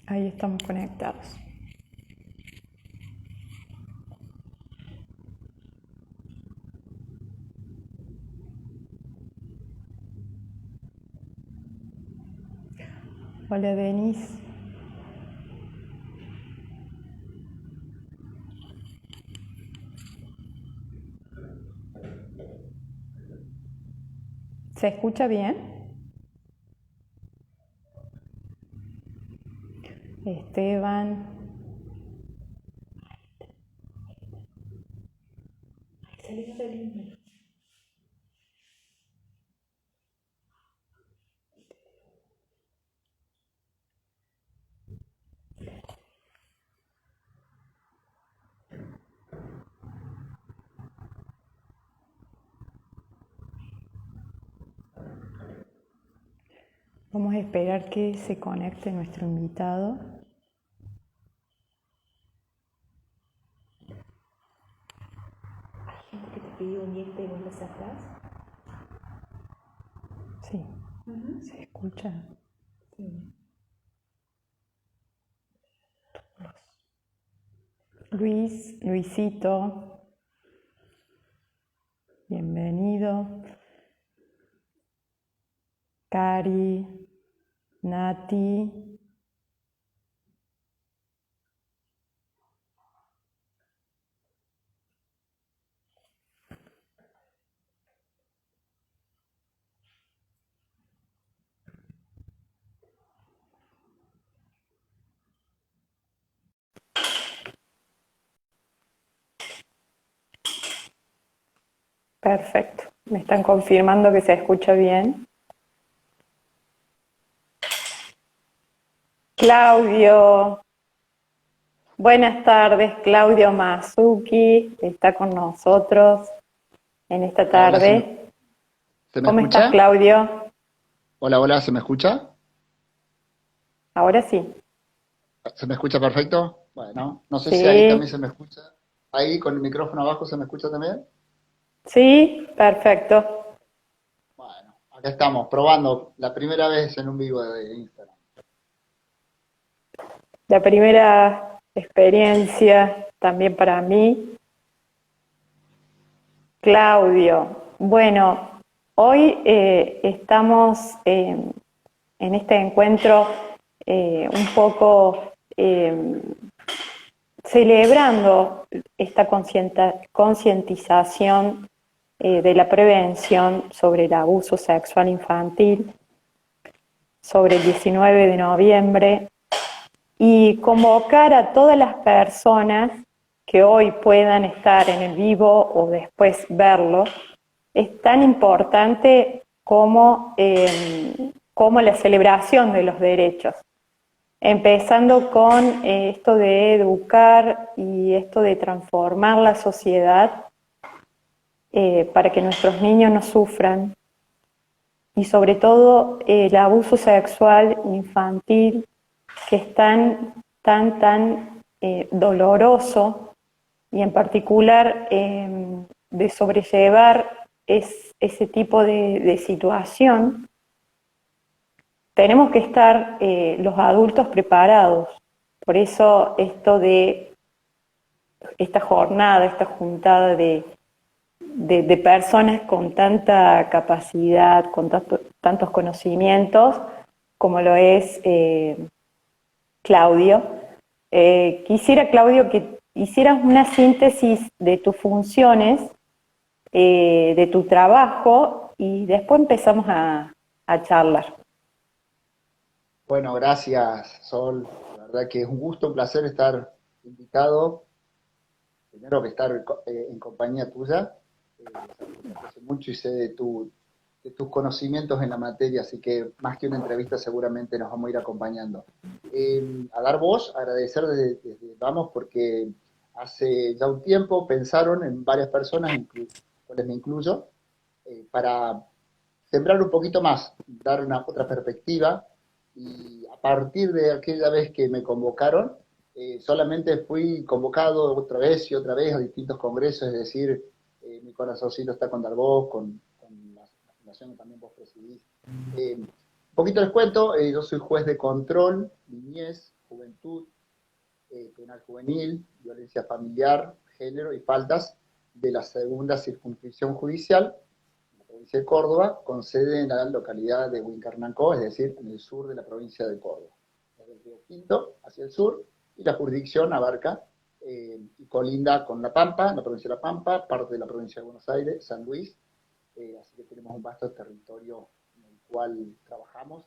Ahí estamos conectados. Hola, Denise. ¿Se escucha bien? Esteban. Vamos a esperar que se conecte nuestro invitado. Hay gente que te pidió unirte y vos lo aceptás. Sí, se escucha. Sí. Luisito, bienvenido. Cari, Nati. Perfecto. Me están confirmando que se escucha bien. Claudio. Buenas tardes, Claudio Masuki está con nosotros en esta Hola, tarde. ¿se me ¿Cómo estás, escucha? Claudio? Hola, hola, ¿se me escucha? Ahora sí. ¿Se me escucha perfecto? Bueno, no sé si ahí también Sí, se me escucha. Ahí con el micrófono abajo se me escucha también. sí, perfecto. Bueno, acá estamos, probando la primera vez en un vivo de Instagram. La primera experiencia también para mí. Claudio, bueno, hoy estamos en este encuentro un poco celebrando esta concientización de la prevención sobre el abuso sexual infantil sobre el 19 de noviembre y convocar a todas las personas que hoy puedan estar en el vivo o después verlo. Es tan importante como la celebración de los derechos. Empezando con esto de educar y esto de transformar la sociedad para que nuestros niños no sufran. Y sobre todo el abuso sexual infantil que es tan doloroso y en particular de sobrellevar ese tipo de situación. Tenemos que estar los adultos preparados. Por eso esto de esta jornada, esta juntada de personas con tanta capacidad, con tantos conocimientos, como lo es Claudio. Quisiera, Claudio, que hicieras una síntesis de tus funciones, de tu trabajo, y después empezamos a charlar. Bueno, gracias, Sol. La verdad que es un gusto, un placer estar invitado. Primero que estar en compañía tuya. Sabes que te aprecio mucho y sé de tus conocimientos en la materia, así que más que una entrevista seguramente nos vamos a ir acompañando. A dar voz, agradecer desde Vamos porque hace ya un tiempo pensaron en varias personas, cuales me incluyo, para sembrar un poquito más, dar una otra perspectiva y a partir de aquella vez que me convocaron, solamente fui convocado otra vez a distintos congresos, es decir, mi corazoncito está con Darboz, con fundación que también vos presidís. Un poquito les cuento, yo soy juez de control, niñez, juventud, penal juvenil, violencia familiar, género y faltas de la segunda circunscripción judicial, en la provincia de Córdoba, con sede en la localidad de Huincarnancó, es decir, en el sur de la provincia de Córdoba. Desde el río Quinto hacia el sur, y la jurisdicción abarca y colinda con La Pampa, la provincia de La Pampa, parte de la provincia de Buenos Aires, San Luis, así que tenemos un vasto territorio en el cual trabajamos.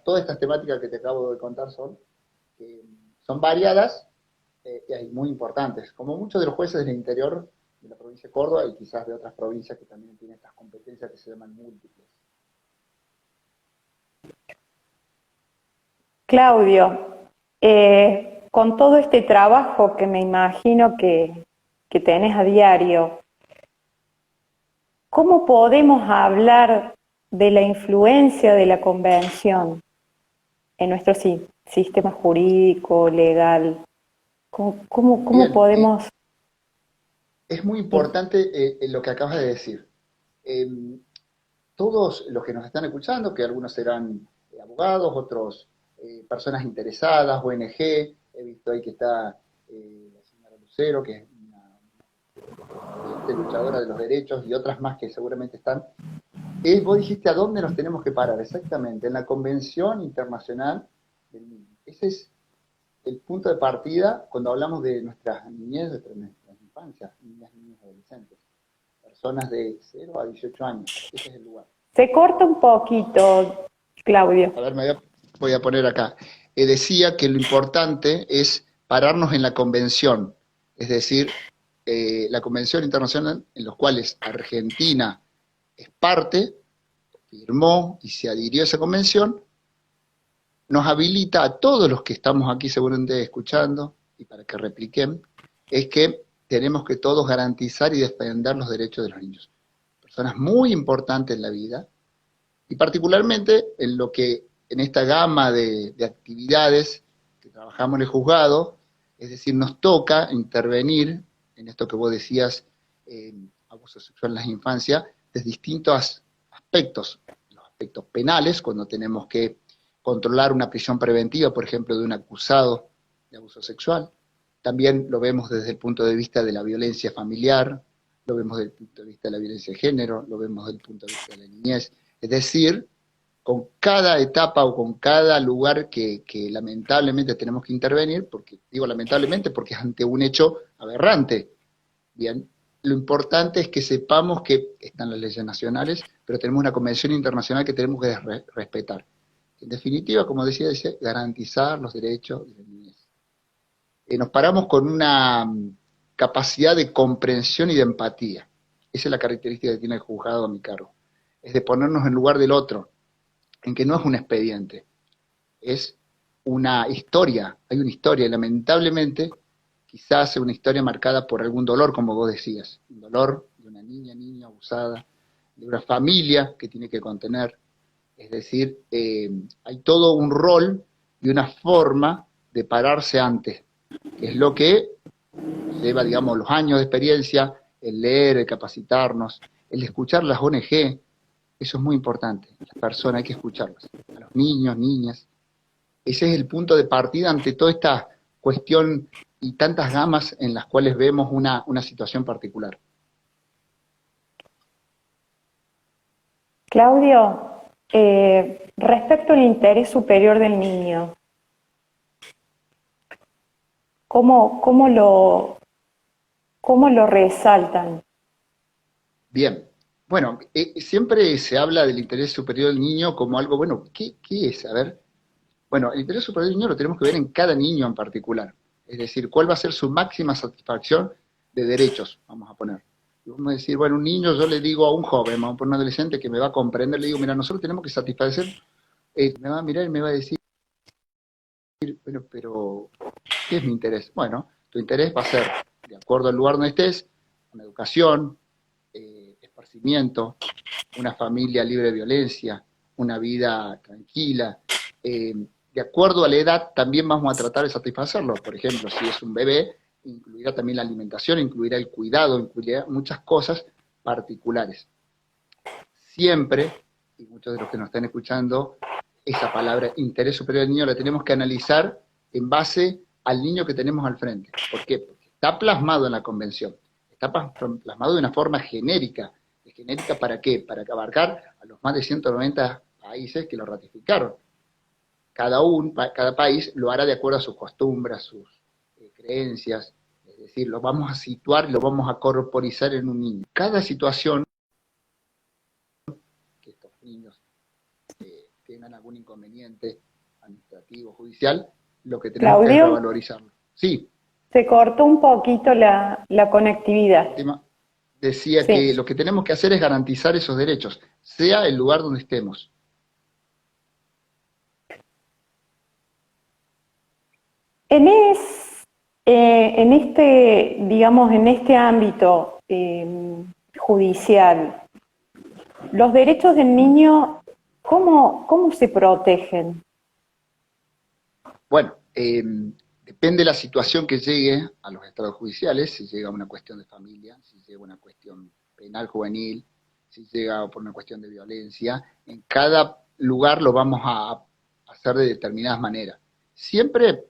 Todas estas temáticas que te acabo de contar son variadas y muy importantes, como muchos de los jueces del interior de la provincia de Córdoba y quizás de otras provincias que también tienen estas competencias que se llaman múltiples. Claudio, con todo este trabajo que me imagino que tenés a diario, ¿cómo podemos hablar de la influencia de la Convención en nuestro sistema jurídico, legal? ¿Cómo podemos...? Es muy importante lo que acabas de decir. Todos los que nos están escuchando, que algunos serán abogados, otros personas interesadas, ONG, he visto ahí que está la señora Lucero, que es una luchadora de los derechos, y otras más que seguramente están. Vos dijiste a dónde nos tenemos que parar, exactamente, en la Convención Internacional del Niño. Ese es el punto de partida cuando hablamos de nuestras niñez, de nuestras infancias, niñas, niños, adolescentes, personas de 0 a 18 años, ese es el lugar. Se corta un poquito, Claudio. A ver, voy a poner acá. Decía que lo importante es pararnos en la convención, es decir, la convención internacional en los cuales Argentina es parte, firmó y se adhirió a esa convención, nos habilita a todos los que estamos aquí seguramente escuchando, y para que repliquen, es que tenemos que todos garantizar y defender los derechos de los niños. Personas muy importantes en la vida, y particularmente en esta gama de actividades que trabajamos en el juzgado, es decir, nos toca intervenir en esto que vos decías, abuso sexual en la infancia, desde distintos aspectos, los aspectos penales, cuando tenemos que controlar una prisión preventiva, por ejemplo, de un acusado de abuso sexual. También lo vemos desde el punto de vista de la violencia familiar, lo vemos desde el punto de vista de la violencia de género, lo vemos desde el punto de vista de la niñez. Es decir, con cada etapa o con cada lugar que lamentablemente tenemos que intervenir, porque digo lamentablemente porque es ante un hecho aberrante. Bien, lo importante es que sepamos que están las leyes nacionales, pero tenemos una convención internacional que tenemos que respetar. En definitiva, como decía, garantizar los derechos de la niñez. Nos paramos con una capacidad de comprensión y de empatía. Esa es la característica que tiene el juzgado a mi cargo. Es de ponernos en lugar del otro, en que no es un expediente, es una historia, hay una historia, y lamentablemente quizás sea una historia marcada por algún dolor, como vos decías, un dolor de una niña abusada, de una familia que tiene que contener, es decir, hay todo un rol y una forma de pararse antes, que es lo que lleva, digamos, los años de experiencia, el leer, el capacitarnos, el escuchar las ONG. Eso es muy importante, las personas hay que escucharlas, a los niños, niñas. Ese es el punto de partida ante toda esta cuestión y tantas gamas en las cuales vemos una situación particular. Claudio, respecto al interés superior del niño, ¿cómo lo resaltan? Bien. Bueno, siempre se habla del interés superior del niño como algo, bueno, ¿qué es? A ver, bueno, el interés superior del niño lo tenemos que ver en cada niño en particular. Es decir, cuál va a ser su máxima satisfacción de derechos, vamos a poner. Y vamos a decir, bueno, un niño, yo le digo a un joven, vamos a poner un adolescente que me va a comprender, le digo, mira, nosotros tenemos que satisfacer, me va a mirar y me va a decir, bueno, pero, ¿qué es mi interés? Bueno, tu interés va a ser, de acuerdo al lugar donde estés, una educación, esparcimiento, una familia libre de violencia, una vida tranquila. De acuerdo a la edad, también vamos a tratar de satisfacerlo. Por ejemplo, si es un bebé, incluirá también la alimentación, incluirá el cuidado, incluirá muchas cosas particulares. Siempre y muchos de los que nos están escuchando, esa palabra interés superior del niño la tenemos que analizar en base al niño que tenemos al frente. ¿Por qué? Porque está plasmado en la convención, está plasmado de una forma genérica. ¿Genérica para qué? Para abarcar a los más de 190 países que lo ratificaron. Cada país lo hará de acuerdo a sus costumbres, a sus creencias, es decir, lo vamos a situar y lo vamos a corporizar en un niño. Cada situación que estos niños tengan algún inconveniente administrativo, judicial, lo que tenemos que es Claudio, revalorizarlo. Sí, se cortó un poquito la conectividad. decía Sí. que lo que tenemos que hacer es garantizar esos derechos, sea el lugar donde estemos. En este, digamos, en este ámbito judicial, los derechos del niño, ¿cómo se protegen? Bueno, depende de la situación que llegue a los estados judiciales, si llega a una cuestión de familia, si llega a una cuestión penal juvenil, si llega por una cuestión de violencia, en cada lugar lo vamos a hacer de determinadas maneras. Siempre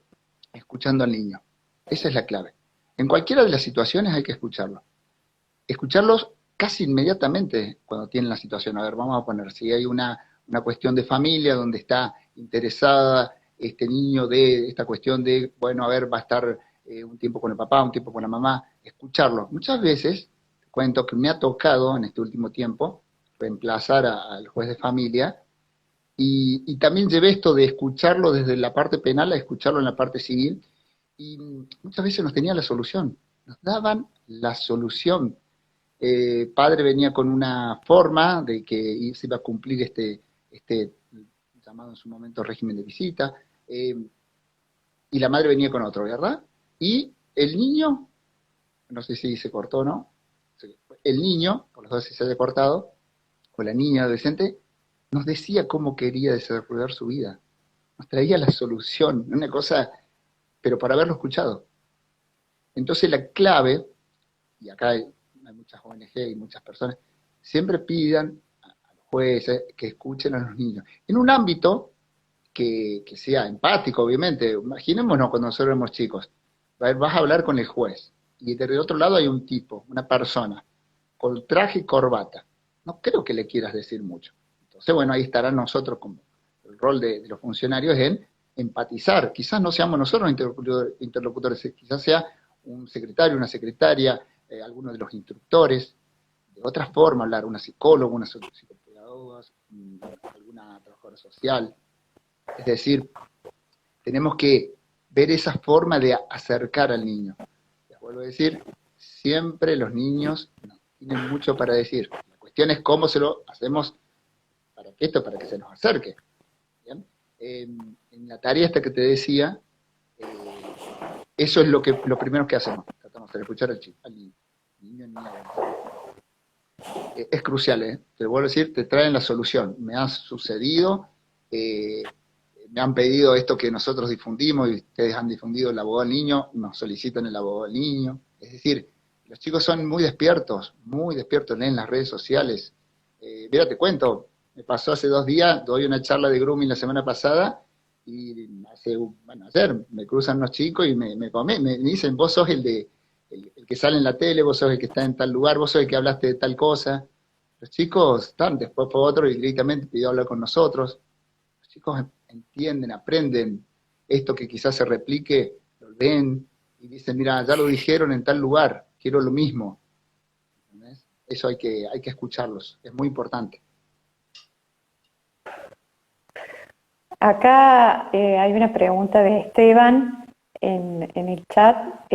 escuchando al niño. Esa es la clave. En cualquiera de las situaciones hay que escucharlo. Escucharlos casi inmediatamente cuando tienen la situación. A ver, vamos a poner, si hay una cuestión de familia donde está interesada este niño de esta cuestión de, bueno, a ver, va a estar un tiempo con el papá, un tiempo con la mamá, escucharlo. Muchas veces, te cuento que me ha tocado en este último tiempo reemplazar al juez de familia y también llevé esto de escucharlo desde la parte penal a escucharlo en la parte civil, y muchas veces nos tenían la solución, nos daban la solución. Padre venía con una forma de que se iba a cumplir este llamado en su momento régimen de visita, y la madre venía con otro, ¿verdad? Y el niño, no sé si se cortó o no, el niño, por las dos si se haya cortado, o la niña adolescente, nos decía cómo quería desarrollar su vida, nos traía la solución, una cosa, pero para haberlo escuchado. Entonces la clave, y acá hay muchas ONG y muchas personas, siempre pidan a los jueces que escuchen a los niños. En un ámbito que sea empático, obviamente. Imaginémonos cuando nosotros éramos chicos. Vas a hablar con el juez, y del otro lado hay un tipo, una persona, con traje y corbata. No creo que le quieras decir mucho. Entonces, bueno, ahí estará nosotros como el rol de los funcionarios en empatizar. Quizás no seamos nosotros interlocutores, quizás sea un secretario, una secretaria, alguno de los instructores, de otra forma hablar, una psicóloga, una psicopedagoga, alguna trabajadora social. Es decir, tenemos que ver esa forma de acercar al niño. Les vuelvo a decir, siempre los niños tienen mucho para decir. La cuestión es cómo se lo hacemos para que se nos acerque. ¿Bien? En la tarea esta que te decía, eso es lo primero que hacemos. Tratamos de escuchar al niño. Es crucial, te vuelvo a decir, te traen la solución. Me ha sucedido, me han pedido esto que nosotros difundimos y ustedes han difundido el abogado del niño, nos solicitan el abogado del niño. Es decir, los chicos son muy despiertos, leen las redes sociales. Mira, te cuento, me pasó hace 2 días, doy una charla de grooming la semana pasada, y ayer me cruzan unos chicos y me dicen, vos sos el que sale en la tele, vos sos el que está en tal lugar, vos sos el que hablaste de tal cosa. Los chicos están, después fue otro y directamente pidió hablar con nosotros. Los chicos entienden, aprenden esto que quizás se replique, lo ven y dicen, mira, ya lo dijeron en tal lugar, quiero lo mismo. ¿Entendés? Eso hay que escucharlos, es muy importante. Acá hay una pregunta de Esteban en el chat.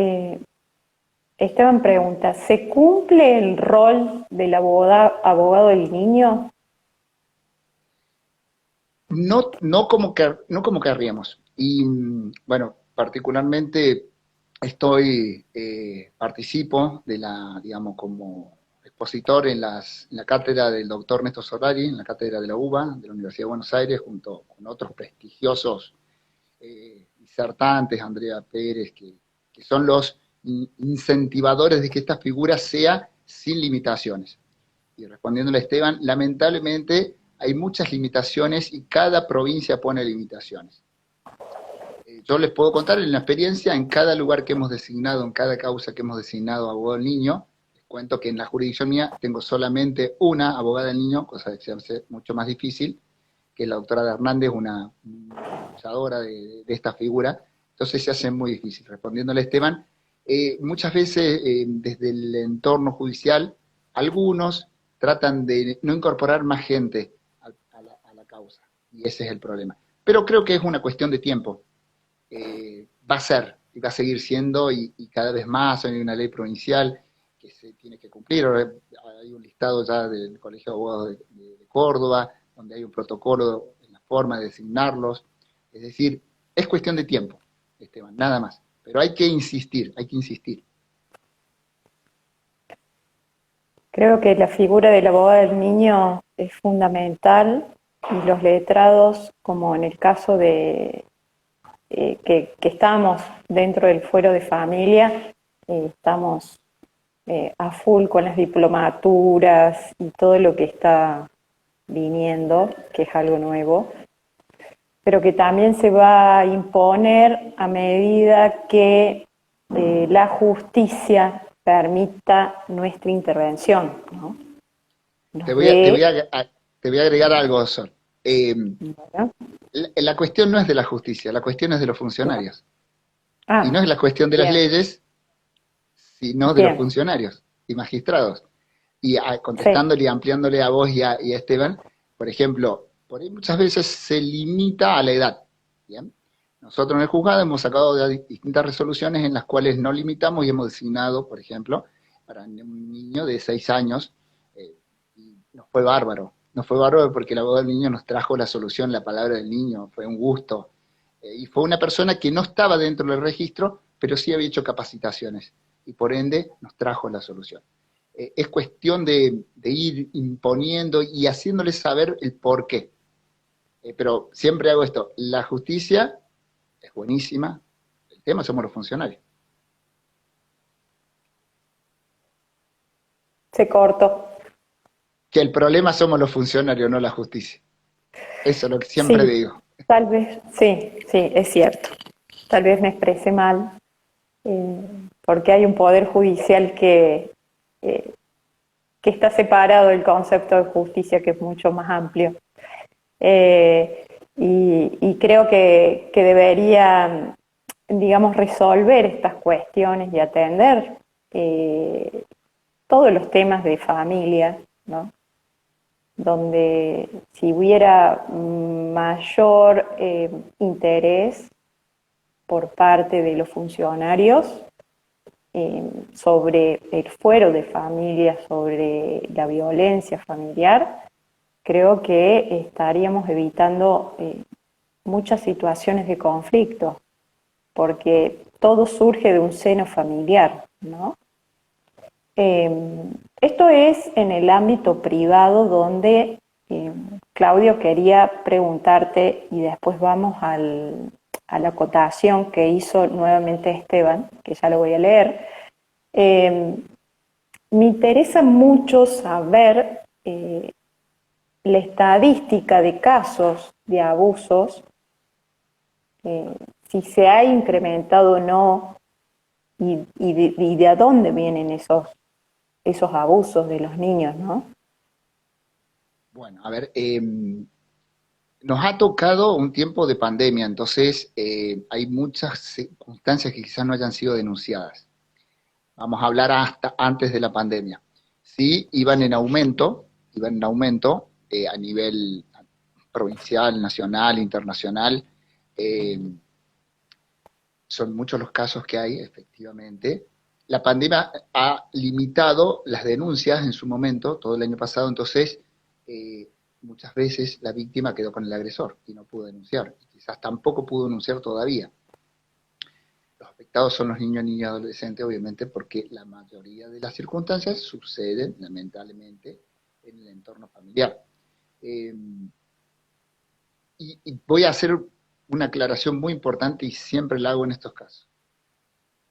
Esteban pregunta, ¿se cumple el rol del abogado del niño? No como querríamos. Y bueno, particularmente participo de digamos, como expositor en la cátedra del doctor Néstor Solari, en la cátedra de la UBA, de la Universidad de Buenos Aires, junto con otros prestigiosos disertantes, Andrea Pérez, que son los incentivadores de que esta figura sea sin limitaciones. Y respondiéndole a Esteban, lamentablemente hay muchas limitaciones y cada provincia pone limitaciones. Yo les puedo contar en la experiencia, en cada lugar que hemos designado, en cada causa que hemos designado abogado del niño, les cuento que en la jurisdicción mía tengo solamente una abogada del niño, cosa que se hace mucho más difícil, que es la doctora Hernández, una luchadora de esta figura, entonces se hace muy difícil. Respondiéndole a Esteban, muchas veces desde el entorno judicial, algunos tratan de no incorporar más gente a la causa, y ese es el problema. Pero creo que es una cuestión de tiempo. Va a ser, y va a seguir siendo, y cada vez más. Hay una ley provincial que se tiene que cumplir. Ahora hay un listado ya del Colegio de Abogados de Córdoba, donde hay un protocolo en la forma de designarlos. Es decir, es cuestión de tiempo, Esteban, nada más. Pero hay que insistir, hay que insistir. Creo que la figura del abogado del niño es fundamental y los letrados, como en el caso de que estamos dentro del fuero de familia, estamos a full con las diplomaturas y todo lo que está viniendo, que es algo nuevo, pero que también se va a imponer a medida que la justicia permita nuestra intervención, ¿no? Te voy a agregar algo, Sol. ¿no? La cuestión no es de la justicia, la cuestión es de los funcionarios. Y no es la cuestión de las bien. leyes, sino de los funcionarios y magistrados. Y contestándole y ampliándole a vos y a Esteban, por ejemplo, por ahí muchas veces se limita a la edad. ¿Bien? Nosotros en el juzgado hemos sacado distintas resoluciones en las cuales no limitamos y hemos designado, por ejemplo, para un niño de 6 años, y nos fue bárbaro. Nos fue bárbaro porque el abogado del niño nos trajo la solución, la palabra del niño, fue un gusto. Y fue una persona que no estaba dentro del registro, pero sí había hecho capacitaciones, y por ende nos trajo la solución. Es cuestión de ir imponiendo y haciéndoles saber el por qué. Pero siempre hago esto, la justicia es buenísima, el tema somos los funcionarios. Se cortó. Que el problema somos los funcionarios, no la justicia. Eso es lo que siempre Sí, digo. tal vez, sí, es cierto. Tal vez me expresé mal, porque hay un poder judicial que está separado del concepto de justicia, que es mucho más amplio. Y creo que debería, digamos, resolver estas cuestiones y atender todos los temas de familia, ¿no? Donde si hubiera mayor interés por parte de los funcionarios sobre el fuero de familia, sobre la violencia familiar, creo que estaríamos evitando muchas situaciones de conflicto, porque todo surge de un seno familiar, ¿no? Esto es en el ámbito privado, donde, Claudio, quería preguntarte, y después vamos a la acotación que hizo nuevamente Esteban, que ya lo voy a leer. Me interesa mucho saber la estadística de casos de abusos, si se ha incrementado o no, y de dónde vienen esos abusos de los niños, ¿no? Bueno, a ver, nos ha tocado un tiempo de pandemia, entonces hay muchas circunstancias que quizás no hayan sido denunciadas. Vamos a hablar hasta antes de la pandemia. Sí, iban en aumento a nivel provincial, nacional, internacional. Son muchos los casos que hay, efectivamente. La pandemia ha limitado las denuncias en su momento, todo el año pasado, entonces muchas veces la víctima quedó con el agresor y no pudo denunciar, y quizás tampoco pudo denunciar todavía. Los afectados son los niños, niñas y adolescentes, obviamente, porque la mayoría de las circunstancias suceden, lamentablemente, en el entorno familiar. Y voy a hacer una aclaración muy importante, y siempre la hago en estos casos.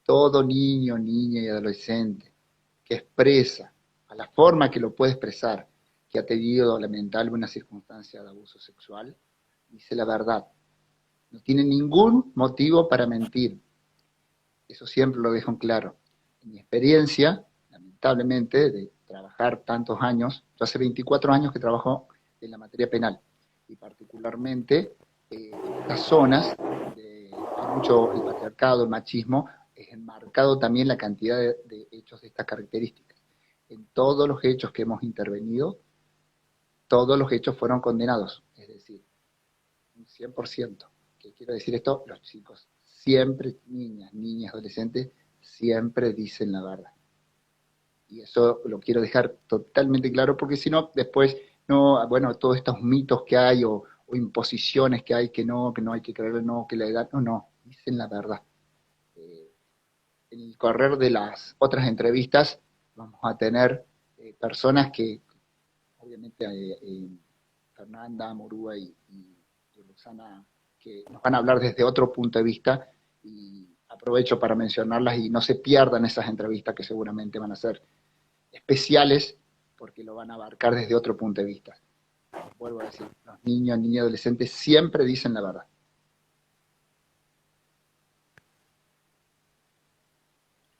Todo niño, niña y adolescente que expresa, a la forma que lo puede expresar, que ha tenido lamentable una circunstancia de abuso sexual, dice la verdad. No tiene ningún motivo para mentir. Eso siempre lo dejo en claro. En mi experiencia, lamentablemente, de trabajar tantos años, yo hace 24 años que trabajo en la materia penal, y particularmente en estas zonas donde hay mucho el patriarcado, el machismo, es enmarcado también la cantidad de hechos de estas características. En todos los hechos que hemos intervenido, todos los hechos fueron condenados, es decir, un 100%. ¿Qué quiero decir esto? Los chicos siempre, niñas, adolescentes, siempre dicen la verdad. Y eso lo quiero dejar totalmente claro, porque si no, después, no, bueno, todos estos mitos que hay o imposiciones que no hay que creer, no, que la edad, no, dicen la verdad. Eh, en el correr de las otras entrevistas vamos a tener personas que, obviamente, Fernanda, Morúa y Roxana, que nos van a hablar desde otro punto de vista, y aprovecho para mencionarlas y no se pierdan esas entrevistas que seguramente van a ser especiales porque lo van a abarcar desde otro punto de vista. Vuelvo a decir, los niños y adolescentes siempre dicen la verdad.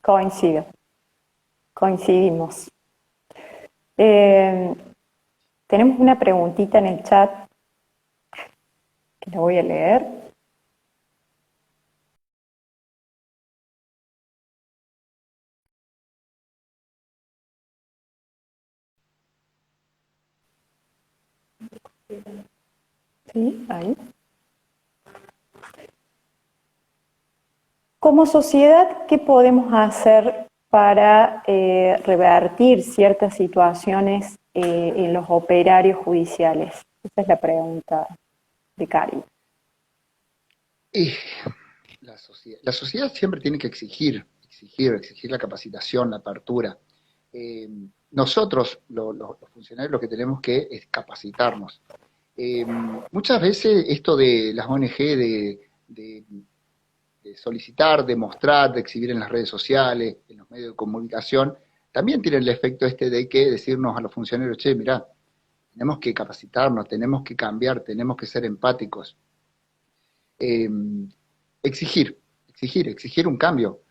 Coincido, coincidimos. Eh, Tenemos una preguntita en el chat que la voy a leer. ¿Sí? Ahí. Como sociedad, ¿qué podemos hacer para revertir ciertas situaciones en los operarios judiciales? Esa es la pregunta de Cari. Y la sociedad siempre tiene que exigir la capacitación, la apertura. Eh, Nosotros, los funcionarios, lo que tenemos que es capacitarnos. Muchas veces esto de las ONG de de solicitar, de mostrar, de exhibir en las redes sociales, en los medios de comunicación, también tiene el efecto este de que decirnos a los funcionarios, che, mirá, tenemos que capacitarnos, tenemos que cambiar, tenemos que ser empáticos. Eh, exigir un cambio.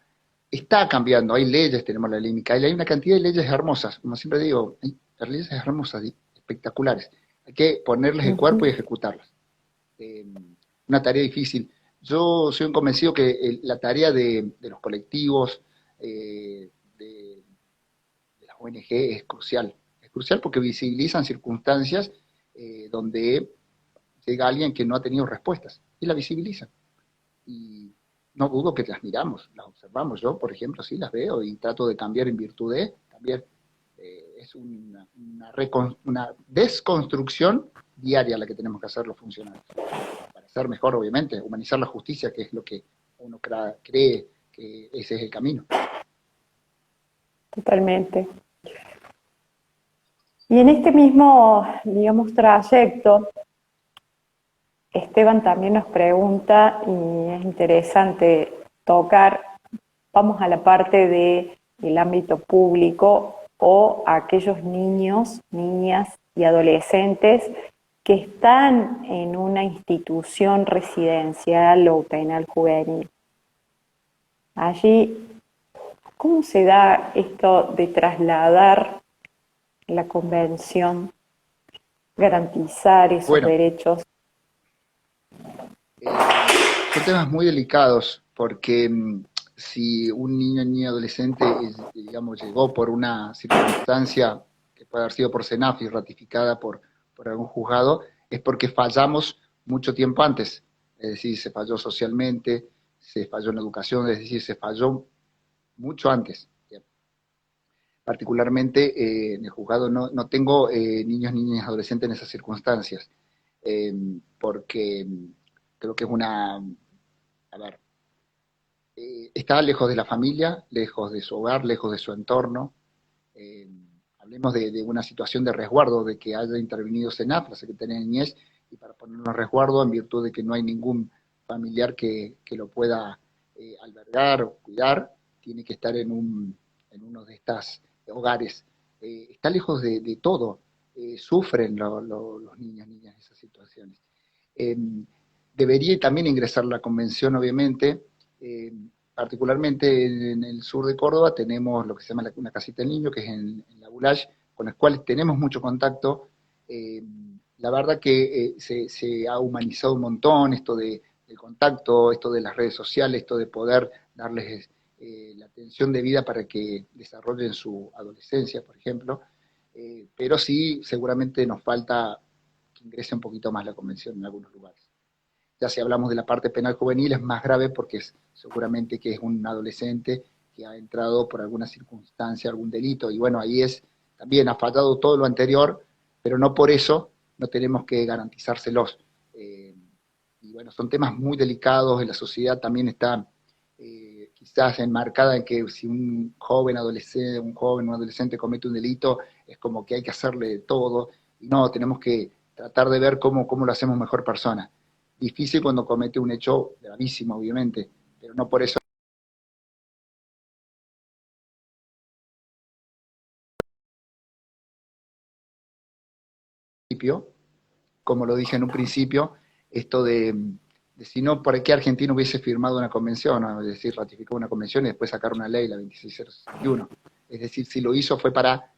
Está cambiando, hay leyes, tenemos la ley Micaela, hay una cantidad de leyes hermosas, como siempre digo, hay leyes hermosas, espectaculares. Hay que ponerles el cuerpo y ejecutarlas. Una tarea difícil. Yo soy un convencido que la tarea de los colectivos, de las ONG es crucial. Es crucial porque visibilizan circunstancias donde llega alguien que no ha tenido respuestas y la visibilizan. Y no dudo que las miramos, las observamos. Yo, por ejemplo, sí las veo y trato de cambiar en virtud de también. Es una desconstrucción diaria la que tenemos que hacer los funcionarios. Para ser mejor, obviamente, humanizar la justicia, que es lo que uno cree que ese es el camino. Totalmente. Y en este mismo, digamos, trayecto, Esteban también nos pregunta, y es interesante tocar, vamos a la parte del ámbito público o aquellos niños, niñas y adolescentes que están en una institución residencial o penal juvenil. Allí, ¿cómo se da esto de trasladar la convención, garantizar esos derechos? Son temas muy delicados porque si un niño adolescente, digamos, llegó por una circunstancia que puede haber sido por SENAFI, ratificada por algún juzgado, es porque fallamos mucho tiempo antes. Es decir, se falló socialmente, se falló en educación, es decir, se falló mucho antes. Particularmente en el juzgado no tengo niños, niñas, adolescentes en esas circunstancias, porque creo que es a ver, está lejos de la familia, lejos de su hogar, lejos de su entorno. Eh, Hablemos de una situación de resguardo, de que haya intervenido SENAF, la Secretaría de Niñez, y para ponerlo en resguardo en virtud de que no hay ningún familiar que lo pueda albergar o cuidar, tiene que estar en uno de estos hogares. Está lejos de todo. sufren los niños y niñas en esas situaciones. Debería también ingresar la convención, obviamente, particularmente en el sur de Córdoba tenemos lo que se llama una casita del niño, que es en la Boulage, con las cuales tenemos mucho contacto. La verdad que se ha humanizado un montón esto del contacto, esto de las redes sociales, esto de poder darles la atención debida para que desarrollen su adolescencia, por ejemplo. Pero sí, seguramente nos falta que ingrese un poquito más la convención en algunos lugares. Ya si hablamos de la parte penal juvenil es más grave porque seguramente que es un adolescente que ha entrado por alguna circunstancia, algún delito, y bueno, ahí también ha fallado todo lo anterior, pero no por eso no tenemos que garantizárselos. Y bueno, son temas muy delicados, en la sociedad también está quizás enmarcada en que si un joven, un adolescente comete un delito, es como que hay que hacerle todo, y no, tenemos que tratar de ver cómo lo hacemos mejor persona. Difícil cuando comete un hecho gravísimo, obviamente, pero no por eso. Como lo dije en un principio, esto de si no, ¿por qué Argentina hubiese firmado una convención? ¿No? Es decir, ratificó una convención y después sacar una ley, la 26061. Es decir, si lo hizo fue para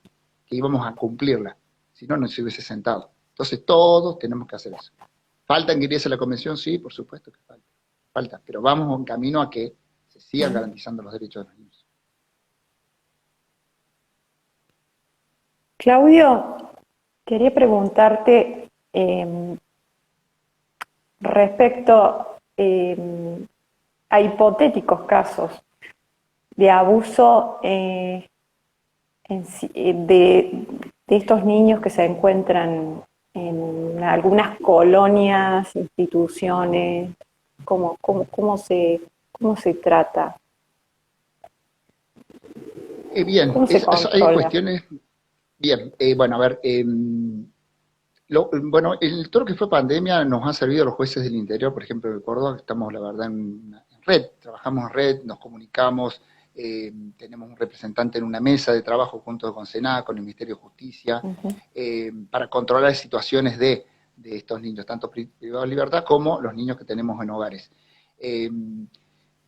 que íbamos a cumplirla, si no, no se hubiese sentado. Entonces todos tenemos que hacer eso. ¿Falta que ingrese la convención? Sí, por supuesto que falta, pero vamos en camino a que se sigan garantizando los derechos de los niños. Claudio, quería preguntarte respecto a hipotéticos casos de abuso de estos niños que se encuentran en algunas colonias, instituciones, ¿cómo se trata? Bien, ¿Cómo se hay controla? cuestiones. Bien, bueno, a ver, bueno, todo lo que fue pandemia nos ha servido a los jueces del interior, por ejemplo, de Córdoba, que estamos, la verdad, en red, trabajamos en red, nos comunicamos, tenemos un representante en una mesa de trabajo junto con Senado, con el Ministerio de Justicia, para controlar situaciones de estos niños, tanto privados de libertad como los niños que tenemos en hogares.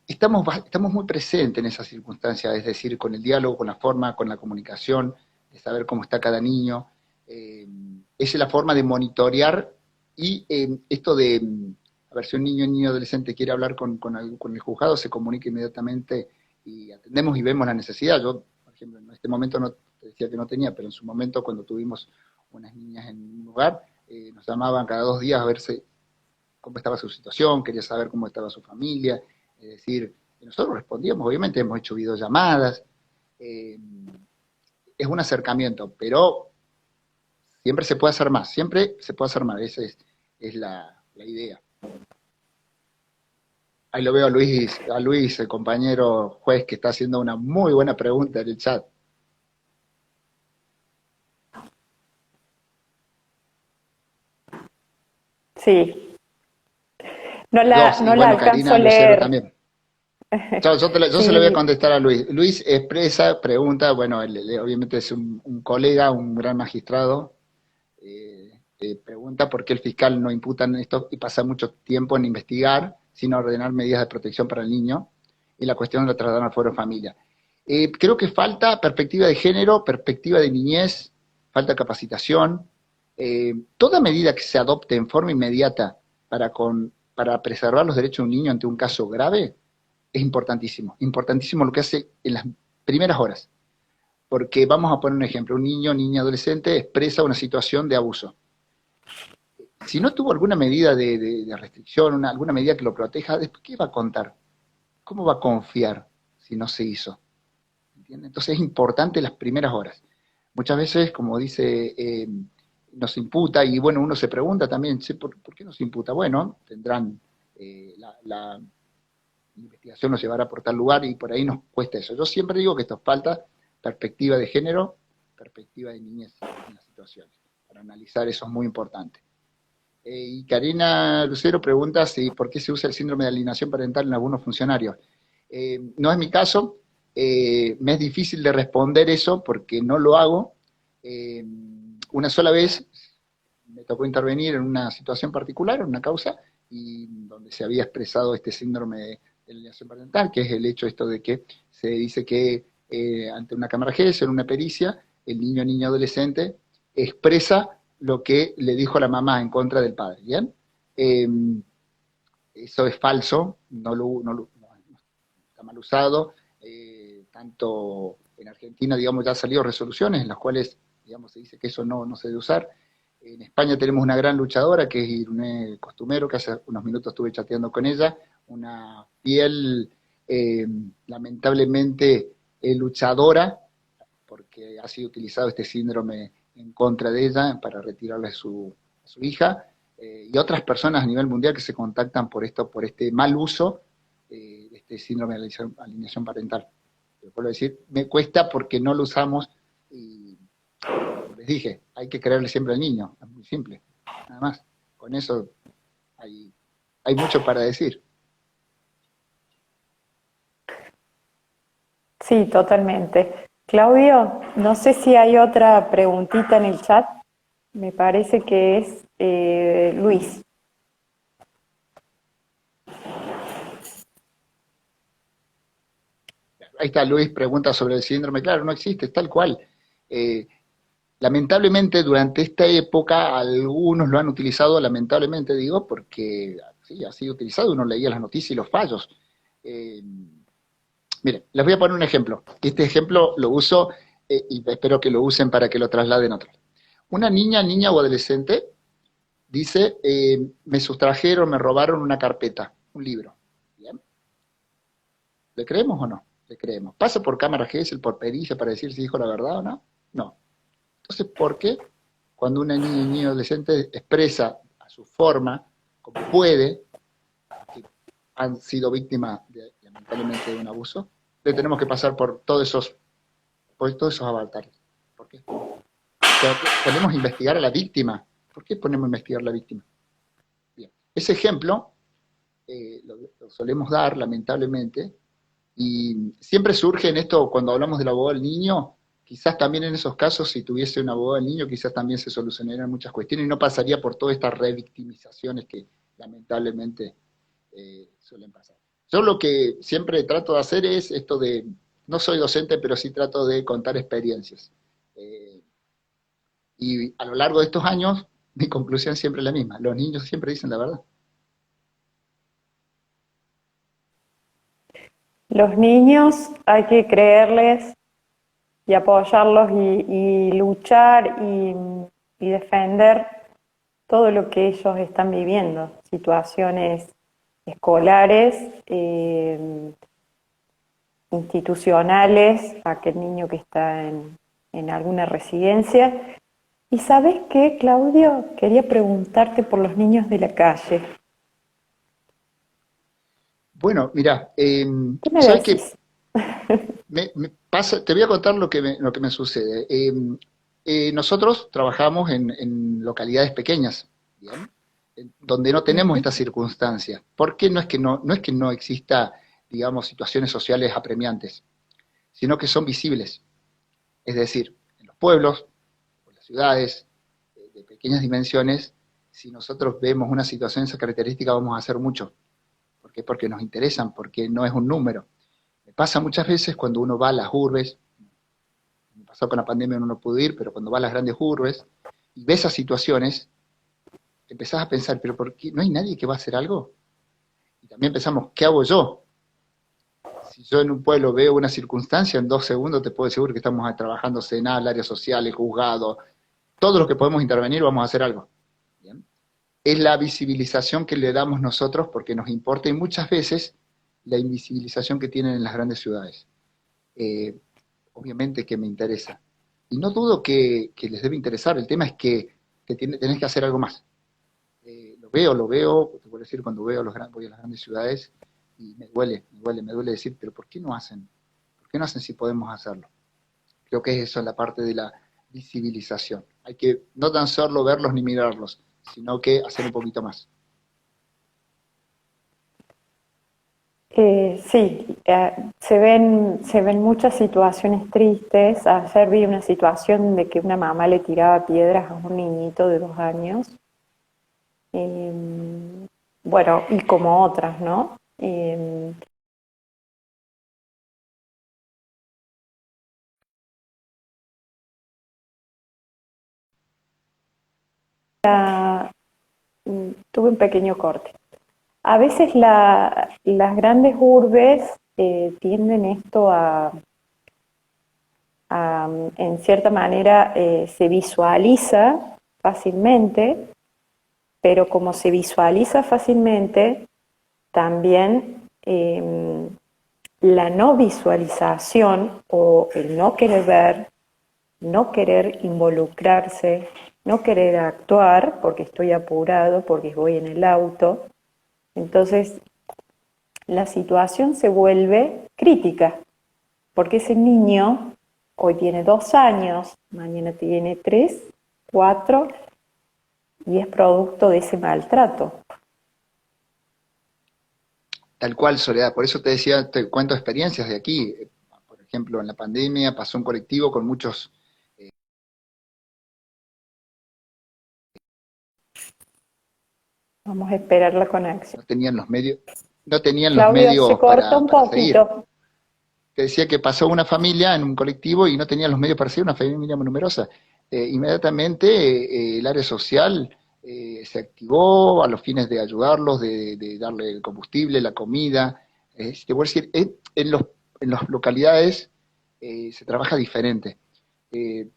Estamos muy presentes en esas circunstancias, es decir, con el diálogo, con la forma, con la comunicación, de saber cómo está cada niño. Esa es la forma de monitorear y esto de, a ver, si un niño adolescente quiere hablar con el juzgado, se comunica inmediatamente y atendemos y vemos la necesidad. Yo, por ejemplo, en este momento no te decía que no tenía, pero en su momento cuando tuvimos unas niñas en un lugar, nos llamaban cada 2 días a ver cómo estaba su situación, quería saber cómo estaba su familia, es decir, nosotros respondíamos, obviamente hemos hecho videollamadas, es un acercamiento, pero siempre se puede hacer más, esa es la idea. Ahí lo veo a Luis, el compañero juez, que está haciendo una muy buena pregunta en el chat. Sí. No la bueno, alcanzo Karina a Lucero leer. también. Yo se lo voy a contestar a Luis. Luis expresa, pregunta, bueno, obviamente es un colega, un gran magistrado, pregunta por qué el fiscal no imputa en esto y pasa mucho tiempo en investigar, sino ordenar medidas de protección para el niño, y la cuestión de trasladar al fuero de familia. Creo que falta perspectiva de género, perspectiva de niñez, falta capacitación. Toda medida que se adopte en forma inmediata para preservar los derechos de un niño ante un caso grave es importantísimo lo que hace en las primeras horas. Porque vamos a poner un ejemplo, un niña, adolescente expresa una situación de abuso. Si no tuvo alguna medida de restricción, alguna medida que lo proteja, después, ¿qué va a contar? ¿Cómo va a confiar si no se hizo? ¿Entiende? Entonces es importante las primeras horas. Muchas veces, como dice, nos imputa, y bueno, uno se pregunta también, ¿por qué nos imputa? Bueno, tendrán la investigación nos llevará por tal lugar y por ahí nos cuesta eso. Yo siempre digo que esto falta perspectiva de género, perspectiva de niñez en las situaciones. Para analizar eso es muy importante. Y Karina Lucero pregunta por qué se usa el síndrome de alienación parental en algunos funcionarios. No es mi caso, me es difícil de responder eso porque no lo hago. una sola vez me tocó intervenir en una situación particular, en una causa, y donde se había expresado este síndrome de alienación parental, que es el hecho esto de que se dice que ante una cámara GES, en una pericia, el niño adolescente expresa lo que le dijo la mamá en contra del padre, ¿bien? Eh, Eso es falso, no está mal usado, tanto en Argentina, digamos, ya han salido resoluciones en las cuales, digamos, se dice que eso no se debe usar. En España tenemos una gran luchadora, que es Irune Costumero, que hace unos minutos estuve chateando con ella, una fiel, eh, lamentablemente, luchadora, porque ha sido utilizado este síndrome en contra de ella para retirarle a su hija, y otras personas a nivel mundial que se contactan por esto, por este mal uso de este síndrome de alienación parental. Pero puedo decir, me cuesta porque no lo usamos y, como les dije, hay que creerle siempre al niño, es muy simple, nada más. Con eso hay mucho para decir. Sí, totalmente. Claudio, no sé si hay otra preguntita en el chat. Me parece que es Luis. Ahí está Luis, pregunta sobre el síndrome, claro, no existe, es tal cual. Eh, Lamentablemente durante esta época algunos lo han utilizado, lamentablemente digo, porque sí, ha sido utilizado, uno leía las noticias y los fallos. Eh, Miren, les voy a poner un ejemplo. Este ejemplo lo uso y espero que lo usen para que lo trasladen a otros. Una niña o adolescente dice, me sustrajeron, me robaron una carpeta, un libro. ¿Bien? ¿Le creemos o no? Le creemos. ¿Pasa por cámara GESEL, por pericia para decir si dijo la verdad o no? No. Entonces, ¿por qué cuando una niña y un niño adolescente expresa a su forma, como puede, que han sido víctimas, lamentablemente, de un abuso, le tenemos que pasar por todos esos avatares? ¿Por qué? Ponemos a investigar a la víctima. ¿Por qué ponemos a investigar a la víctima? Bien. Ese ejemplo lo solemos dar, lamentablemente, y siempre surge en esto, cuando hablamos del abogado del niño, quizás también en esos casos, si tuviese un abogado del niño, quizás también se solucionarían muchas cuestiones y no pasaría por todas estas revictimizaciones que lamentablemente suelen pasar. Yo lo que siempre trato de hacer es esto de, no soy docente, pero sí trato de contar experiencias. Eh, y a lo largo de estos años, mi conclusión siempre es la misma, los niños siempre dicen la verdad. Los niños hay que creerles y apoyarlos y luchar y defender todo lo que ellos están viviendo, situaciones escolares, institucionales, aquel niño que está en alguna residencia. ¿Y sabes qué, Claudio? Quería preguntarte por los niños de la calle. Bueno, mira, ¿Qué me ¿sabes qué? decís? Me pasa, te voy a contar lo que me sucede. Nosotros trabajamos en localidades pequeñas, ¿bien? Donde no tenemos Ujú. esta circunstancia. ¿Por qué? No es que no exista, digamos, situaciones sociales apremiantes, sino que son visibles. Es decir, en los pueblos, o en las ciudades de pequeñas dimensiones, si nosotros vemos una situación de esa característica, vamos a hacer mucho. ¿Por qué? Porque nos interesan, porque no es un número. Me pasa muchas veces cuando uno va a las urbes, me pasó con la pandemia, uno no pudo ir, pero cuando va a las grandes urbes y ves esas situaciones, empezás a pensar, pero ¿por qué no hay nadie que va a hacer algo? Y también pensamos, ¿qué hago yo? Si yo en un pueblo veo una circunstancia, en 2 segundos te puedo decir que estamos trabajando SENAL, áreas sociales, juzgado, todos los que podemos intervenir vamos a hacer algo. ¿Bien? Es la visibilización que le damos nosotros porque nos importa y muchas veces la invisibilización que tienen en las grandes ciudades. Eh, Obviamente que me interesa. Y no dudo que les debe interesar, el tema es que tenés que hacer algo más. Lo veo, te puedo decir, cuando voy a las grandes ciudades y me duele decir, pero ¿por qué no hacen? ¿Por qué no hacen si podemos hacerlo? Creo que es eso la parte de la visibilización. Hay que no tan solo verlos ni mirarlos, sino que hacer un poquito más. Sí, se ven muchas situaciones tristes. Ayer vi una situación de que una mamá le tiraba piedras a un niñito de 2 años. Eh, bueno, y como otras, ¿no? Tuve un pequeño corte. A veces las grandes urbes tienden esto en cierta manera, se visualiza fácilmente, pero como se visualiza fácilmente, también la no visualización o el no querer ver, no querer involucrarse, no querer actuar porque estoy apurado, porque voy en el auto. Entonces, la situación se vuelve crítica, porque ese niño hoy tiene 2 años, mañana tiene 3, 4, y es producto de ese maltrato. Tal cual, Soledad. Por eso te decía, te cuento experiencias de aquí. Por ejemplo, en la pandemia pasó un colectivo con muchos, Vamos a esperar la conexión. no tenían los medios, no tenían los Claudio, se medios cortó un para seguir. poquito. Te decía que pasó una familia en un colectivo y no tenían los medios para seguir, una familia muy numerosa. Inmediatamente el área social se activó a los fines de ayudarlos, de darle el combustible, la comida. Te voy a decir, en las localidades se trabaja diferente. Eh,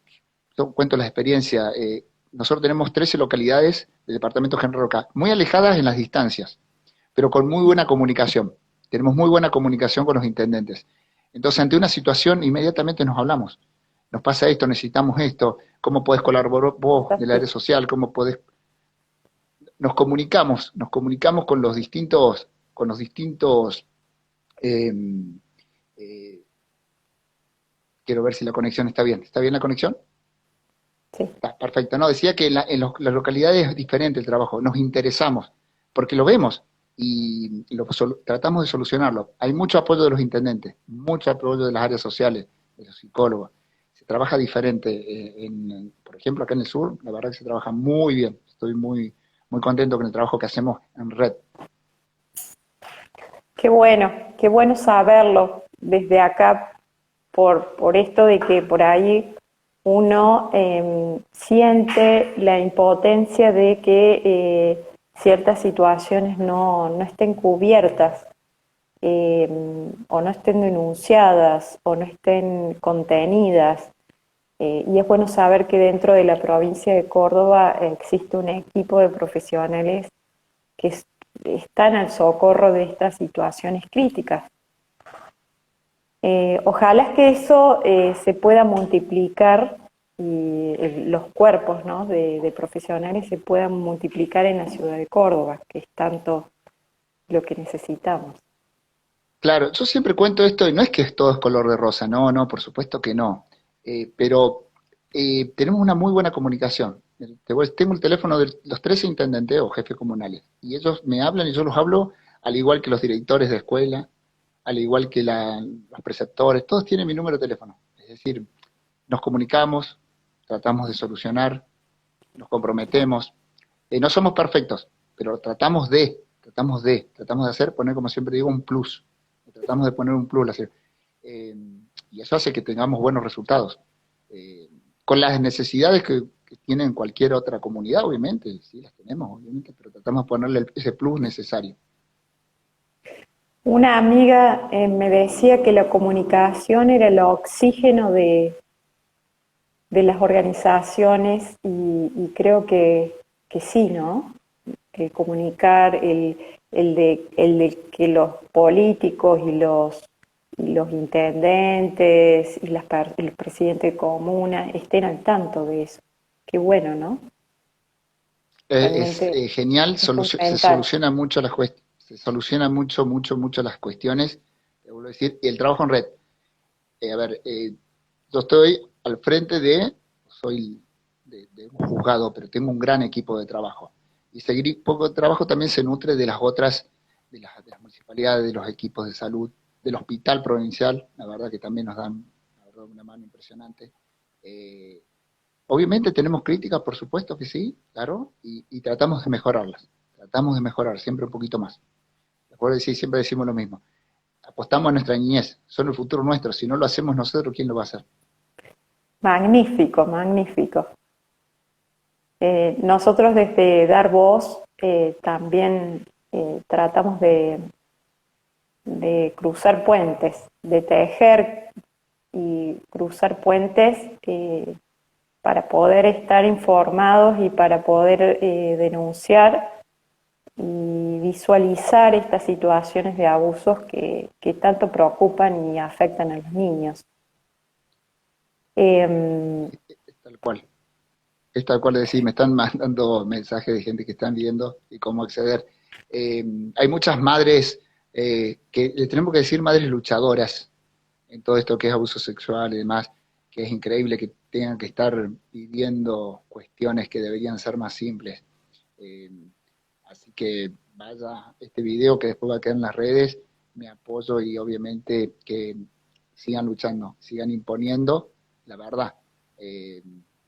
Yo cuento la experiencia. Nosotros tenemos 13 localidades del departamento General Roca, muy alejadas en las distancias, pero con muy buena comunicación. Tenemos muy buena comunicación con los intendentes. Entonces, ante una situación, inmediatamente nos hablamos. Nos pasa esto, necesitamos esto, ¿cómo podés colaborar vos del área social? ¿Cómo podés? Nos comunicamos con los distintos, eh, eh, quiero ver si la conexión está bien. ¿Está bien la conexión? Sí. Está perfecto. No, decía que las localidades es diferente el trabajo, nos interesamos, porque lo vemos y tratamos de solucionarlo. Hay mucho apoyo de los intendentes, mucho apoyo de las áreas sociales, de los psicólogos. Se trabaja diferente. Por ejemplo, acá en el sur, la verdad que se trabaja muy bien. Estoy muy contento con el trabajo que hacemos en red. Qué bueno saberlo desde acá por esto de que por ahí uno siente la impotencia de que ciertas situaciones no estén cubiertas, o no estén denunciadas o no estén contenidas. Y es bueno saber que dentro de la provincia de Córdoba existe un equipo de profesionales que están al socorro de estas situaciones críticas. Ojalá que eso se pueda multiplicar y los cuerpos, ¿no?, de profesionales se puedan multiplicar en la ciudad de Córdoba, que es tanto lo que necesitamos. Claro, yo siempre cuento esto, y no es que todo es color de rosa, no, no, por supuesto que no. Pero tenemos una muy buena comunicación. Tengo el teléfono de los 13 intendentes o jefes comunales, y ellos me hablan y yo los hablo al igual que los directores de escuela, al igual que los preceptores, todos tienen mi número de teléfono. Es decir, nos comunicamos, tratamos de solucionar, nos comprometemos. No somos perfectos, pero tratamos de hacer, poner como siempre digo, un plus. Tratamos de poner un plus, eh, y eso hace que tengamos buenos resultados. Con las necesidades que tienen cualquier otra comunidad, obviamente, sí las tenemos, obviamente, pero tratamos de ponerle ese plus necesario. Una amiga me decía que la comunicación era el oxígeno de las organizaciones y creo que sí, ¿no? El comunicar, el de que los políticos y los intendentes y el presidente de comuna estén al tanto de eso. Qué bueno, ¿no? Es Realmente genial, es se fundamental. soluciona mucho se soluciona mucho las cuestiones, te vuelvo a decir, y el trabajo en red. A ver, yo estoy al frente soy de un juzgado, pero tengo un gran equipo de trabajo. Y seguir poco de trabajo también se nutre de las municipalidades, de los equipos de salud, del hospital provincial, la verdad que también nos dan, la verdad, una mano impresionante. Obviamente tenemos críticas, por supuesto que sí, claro, y tratamos de mejorarlas, tratamos de mejorar siempre un poquito más. Recuerdo decir, siempre decimos lo mismo, apostamos a nuestra niñez, son el futuro nuestro, si no lo hacemos nosotros, ¿quién lo va a hacer? Magnífico, magnífico. Nosotros desde Dar Voz también tratamos de cruzar puentes, de tejer y cruzar puentes para poder estar informados y para poder denunciar y visualizar estas situaciones de abusos que tanto preocupan y afectan a los niños. Tal cual. Es tal cual decir, me están mandando mensajes de gente que están viendo y cómo acceder. Hay muchas madres que le tenemos que decir madres luchadoras en todo esto que es abuso sexual y demás, que es increíble que tengan que estar pidiendo cuestiones que deberían ser más simples. Así que vaya este video que después va a quedar en las redes, me apoyo y obviamente que sigan luchando, sigan imponiendo la verdad.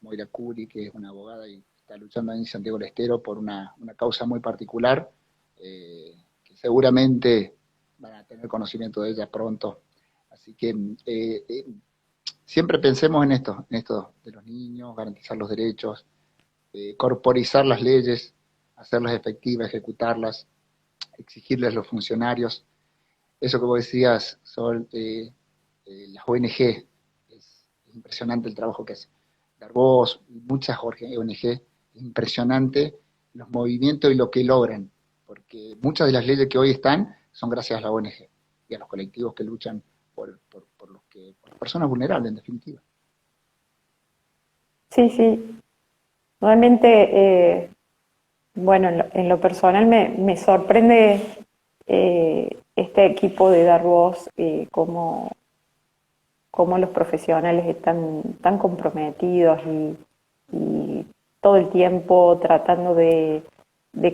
Moira Curi, que es una abogada y está luchando en Santiago del Estero por una causa muy particular, que seguramente van a tener conocimiento de ella pronto. Así que siempre pensemos en esto de los niños, garantizar los derechos, corporizar las leyes, hacerlas efectivas, ejecutarlas, exigirles a los funcionarios. Eso que vos decías, Sol, las ONG, es impresionante el trabajo que hacen. Dar Voz, muchas ONG, es impresionante los movimientos y lo que logran, porque muchas de las leyes que hoy están son gracias a la ONG y a los colectivos que luchan por las personas vulnerables, en definitiva. Sí, sí. Realmente, bueno, en lo personal me sorprende este equipo de Dar Voz, cómo los profesionales están tan comprometidos y todo el tiempo tratando de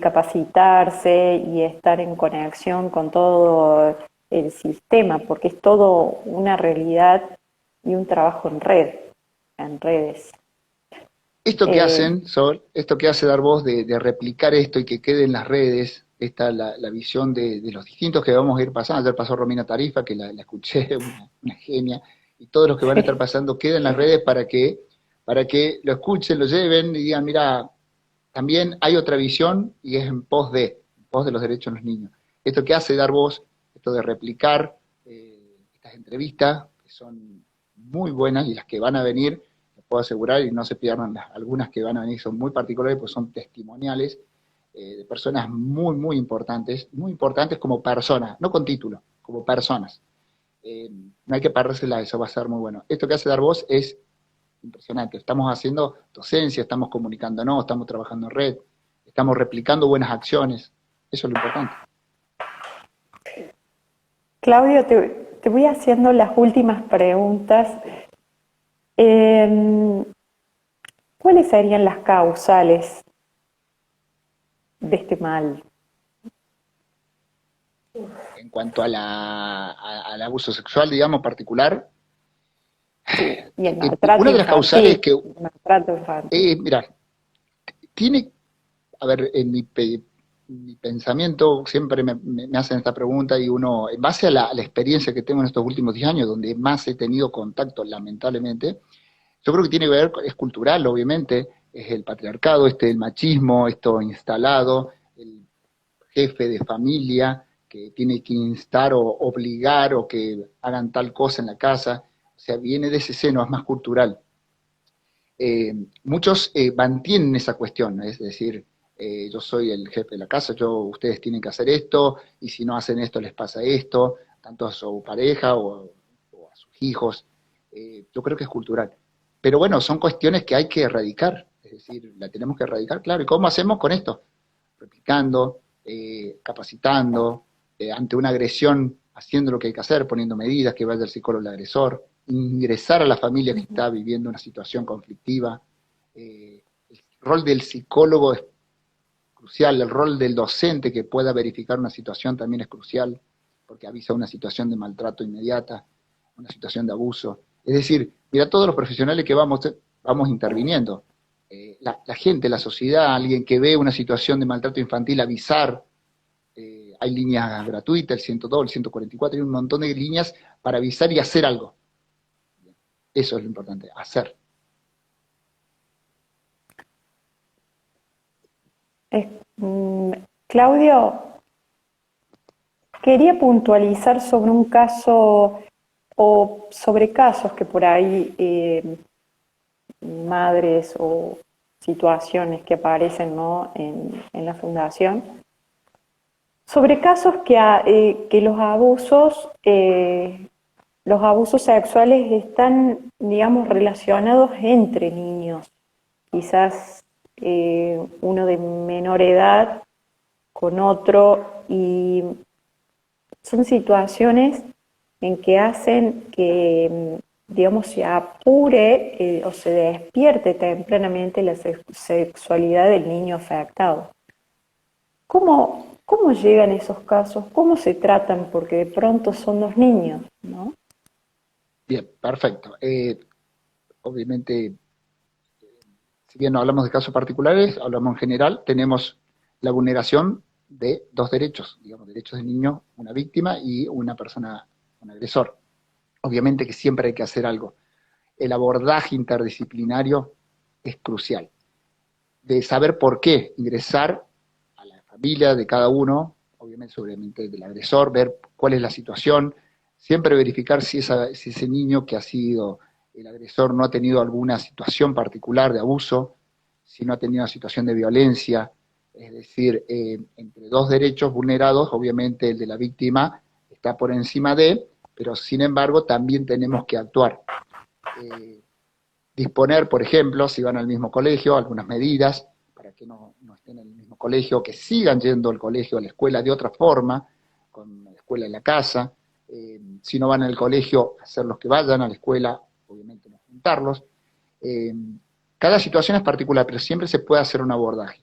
capacitarse y estar en conexión con todo el sistema, porque es todo una realidad y un trabajo en redes. Esto que hacen, Sol, esto que hace Dar Voz de replicar esto y que quede en las redes, la visión de los distintos que vamos a ir pasando. Ayer pasó Romina Tarifa, que la escuché, una genia, y todos los que van a estar pasando queden en las redes para que lo escuchen, lo lleven y digan, mira, también hay otra visión y es en pos de los derechos de los niños. Esto que hace Dar Voz, esto de replicar estas entrevistas, que son muy buenas y las que van a venir, puedo asegurar, y no se pierdan algunas que van a venir, son muy particulares, pues son testimoniales de personas muy, muy importantes como personas, no con título, como personas. No hay que perdérsela, eso va a ser muy bueno. Esto que hace Dar Voz es impresionante. Estamos haciendo docencia, estamos comunicándonos, estamos trabajando en red, estamos replicando buenas acciones. Eso es lo importante. Claudio, te voy haciendo las últimas preguntas. ¿Cuáles serían las causales de este mal? En cuanto al abuso sexual, digamos, particular, y el maltrato una de las causales que... maltrato infantil. Mira, tiene, a ver, en mi pensamiento siempre me hacen esta pregunta y uno, en base a la experiencia que tengo en estos últimos 10 años, donde más he tenido contacto, lamentablemente, yo creo que tiene que ver, es cultural, obviamente, es el patriarcado, el machismo, esto instalado, el jefe de familia que tiene que instar o obligar o que hagan tal cosa en la casa, o sea, viene de ese seno, es más cultural. Muchos mantienen esa cuestión, ¿no? Es decir, yo soy el jefe de la casa, ustedes tienen que hacer esto, y si no hacen esto les pasa esto, tanto a su pareja o a sus hijos. Yo creo que es cultural. Pero bueno, son cuestiones que hay que erradicar, es decir, la tenemos que erradicar, claro. ¿Y cómo hacemos con esto? Replicando, capacitando, ante una agresión, haciendo lo que hay que hacer, poniendo medidas, que vaya el psicólogo el agresor, ingresar a la familia que está viviendo una situación conflictiva. El rol del psicólogo es crucial. El rol del docente que pueda verificar una situación también es crucial, porque avisa una situación de maltrato inmediata, una situación de abuso. Es decir, mira, todos los profesionales que vamos interviniendo, la gente, la sociedad, alguien que ve una situación de maltrato infantil, avisar, hay líneas gratuitas, el 102, el 144, hay un montón de líneas para avisar y hacer algo. Eso es lo importante, hacer. Claudio, quería puntualizar sobre un caso o sobre casos que por ahí madres o situaciones que aparecen, ¿no?, en la fundación, sobre casos que los abusos sexuales están, digamos, relacionados entre niños. Quizás uno de menor edad con otro, y son situaciones en que hacen que, digamos, se apure o se despierte tempranamente la sexualidad del niño afectado. ¿Cómo llegan esos casos? ¿Cómo se tratan? Porque de pronto son los niños, ¿no? Bien, perfecto. Obviamente, si bien no hablamos de casos particulares, hablamos en general, tenemos la vulneración de dos derechos, digamos, derechos del niño, una víctima y una persona, un agresor. Obviamente que siempre hay que hacer algo. El abordaje interdisciplinario es crucial. De saber por qué, ingresar a la familia de cada uno, obviamente del agresor, ver cuál es la situación, siempre verificar si ese niño que ha sido el agresor no ha tenido alguna situación particular de abuso, si no ha tenido una situación de violencia, es decir, entre dos derechos vulnerados, obviamente el de la víctima está por encima de, pero sin embargo también tenemos que actuar. Disponer, por ejemplo, si van al mismo colegio, algunas medidas para que no estén en el mismo colegio, que sigan yendo al colegio, a la escuela de otra forma, con la escuela en la casa. Si no van al colegio, hacerlos que vayan a la escuela, obviamente no juntarlos. Cada situación es particular, pero siempre se puede hacer un abordaje.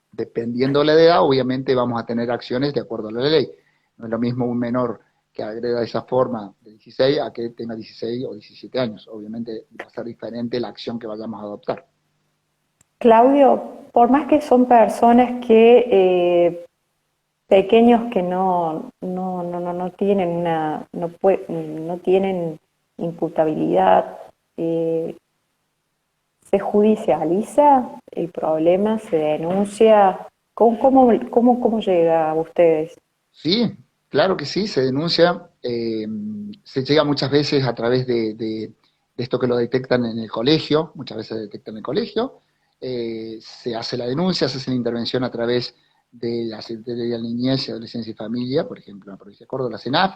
Dependiendo de la edad, obviamente vamos a tener acciones de acuerdo a la ley. No es lo mismo un menor que agreda de esa forma de 16 a que tenga 16 o 17 años. Obviamente va a ser diferente la acción que vayamos a adoptar. Claudio, por más que son personas que pequeños que no tienen no tienen imputabilidad, ¿se judicializa el problema? ¿Se denuncia? ¿Cómo llega a ustedes? Sí, claro que sí, se denuncia, se llega muchas veces a través de esto que lo detectan en el colegio, muchas veces se detecta en el colegio, se hace la denuncia, se hace la intervención a través de la Secretaría de Niñez, Adolescencia y Familia, por ejemplo, en la provincia de Córdoba, la CENAF.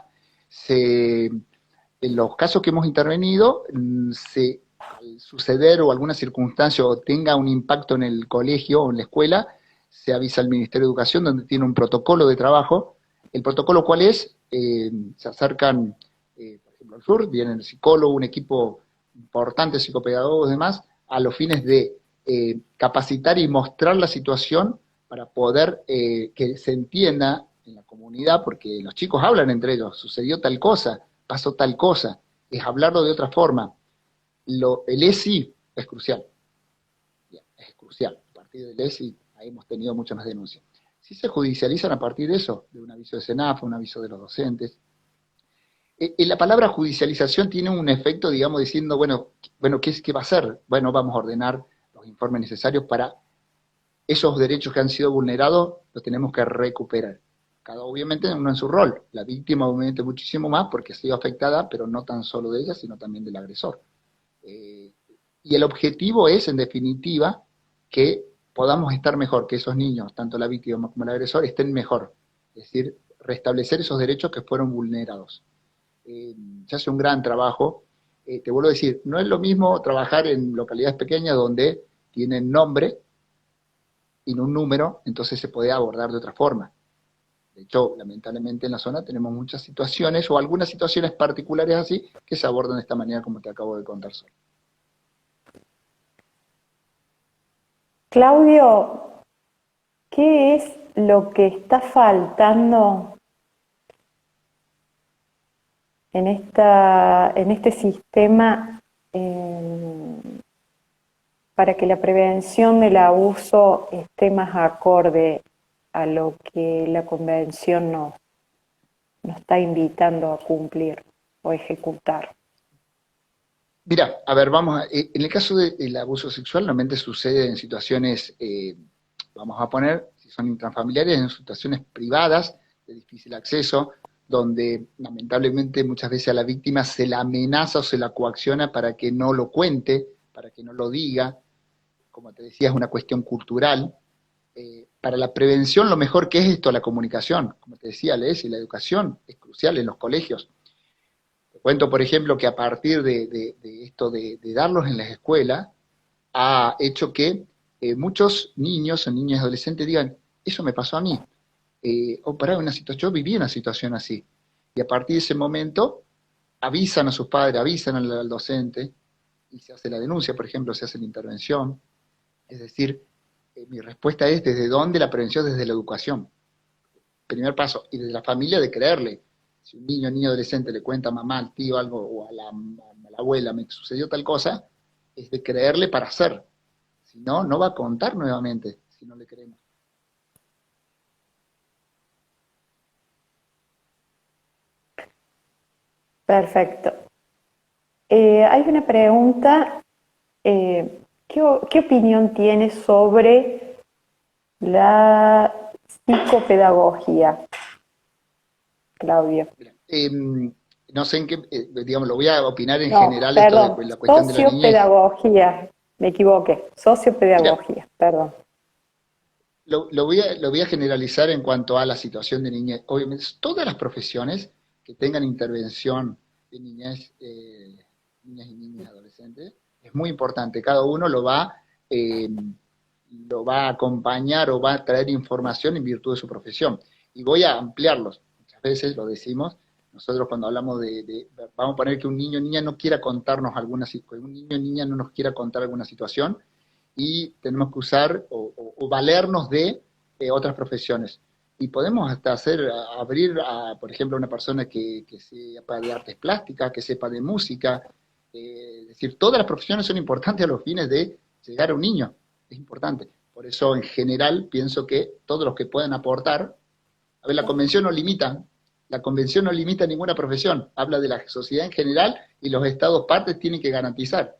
En los casos que hemos intervenido, al suceder o alguna circunstancia o tenga un impacto en el colegio o en la escuela, se avisa al Ministerio de Educación, donde tiene un protocolo de trabajo. ¿El protocolo cuál es? Se acercan, por ejemplo, al sur, viene el psicólogo, un equipo importante, psicopedagogos y demás, a los fines de capacitar y mostrar la situación para poder que se entienda en la comunidad, porque los chicos hablan entre ellos, sucedió tal cosa, pasó tal cosa, es hablarlo de otra forma. El ESI es crucial, es crucial. A partir del ESI ahí hemos tenido muchas más denuncias. Si se judicializan a partir de eso, de un aviso de SENAF, un aviso de los docentes. La palabra judicialización tiene un efecto, digamos, diciendo, bueno, ¿qué va a hacer? Bueno, vamos a ordenar los informes necesarios para esos derechos que han sido vulnerados, los tenemos que recuperar. Cada obviamente uno en su rol. La víctima obviamente muchísimo más porque ha sido afectada, pero no tan solo de ella, sino también del agresor. Y el objetivo es, en definitiva, que podamos estar mejor, que esos niños, tanto la víctima como el agresor, estén mejor. Es decir, restablecer esos derechos que fueron vulnerados. Se hace un gran trabajo. Te vuelvo a decir, no es lo mismo trabajar en localidades pequeñas donde tienen nombre y no un número, entonces se puede abordar de otra forma. De hecho, lamentablemente en la zona tenemos muchas situaciones o algunas situaciones particulares así que se abordan de esta manera como te acabo de contar, Sol. Claudio, ¿qué es lo que está faltando en este sistema para que la prevención del abuso esté más acorde a lo que la Convención nos está invitando a cumplir o ejecutar? Mira, a ver, en el caso del abuso sexual, normalmente sucede en situaciones, vamos a poner, si son intrafamiliares, en situaciones privadas, de difícil acceso, donde lamentablemente muchas veces a la víctima se la amenaza o se la coacciona para que no lo cuente, para que no lo diga. Como te decía, es una cuestión cultural. Para la prevención, lo mejor que es esto, la comunicación. Como te decía, y la educación es crucial en los colegios. Te cuento, por ejemplo, que a partir de esto de darlos en las escuelas, ha hecho que muchos niños o niñas y adolescentes digan, eso me pasó a mí, o para una situación, yo viví una situación así. Y a partir de ese momento, avisan a sus padres, avisan al docente, y se hace la denuncia, por ejemplo, se hace la intervención. Es decir, mi respuesta es desde dónde la prevención, desde la educación. Primer paso, y desde la familia de creerle. Si un niño o niño adolescente le cuenta a mamá, al tío algo, o a la abuela, me sucedió tal cosa, es de creerle para hacer. Si no, no va a contar nuevamente, si no le creemos. Perfecto. Hay una pregunta, ¿qué opinión tienes sobre la psicopedagogía, Claudio? No sé en qué, digamos, lo voy a opinar en No, general esto perdón, de la cuestión de la niñez. sociopedagogía, me equivoqué, Mira, sociopedagogía, perdón. lo voy a generalizar en cuanto a la situación de niñez. Obviamente, todas las profesiones que tengan intervención de niñez, niñas y niños y adolescentes, es muy importante. Cada uno lo va a acompañar o va a traer información en virtud de su profesión. Y voy a ampliarlos. Muchas veces lo decimos, nosotros cuando hablamos vamos a poner que un niño o niña no quiera contarnos un niño o niña no nos quiera contar alguna situación, y tenemos que usar o valernos de otras profesiones. Y podemos hasta abrir por ejemplo, a una persona que sepa de artes plásticas, que sepa de música. Es decir, todas las profesiones son importantes a los fines de llegar a un niño. Es importante. Por eso, en general, pienso que todos los que puedan aportar, a ver, la convención no limita ninguna profesión, habla de la sociedad en general y los estados partes tienen que garantizar.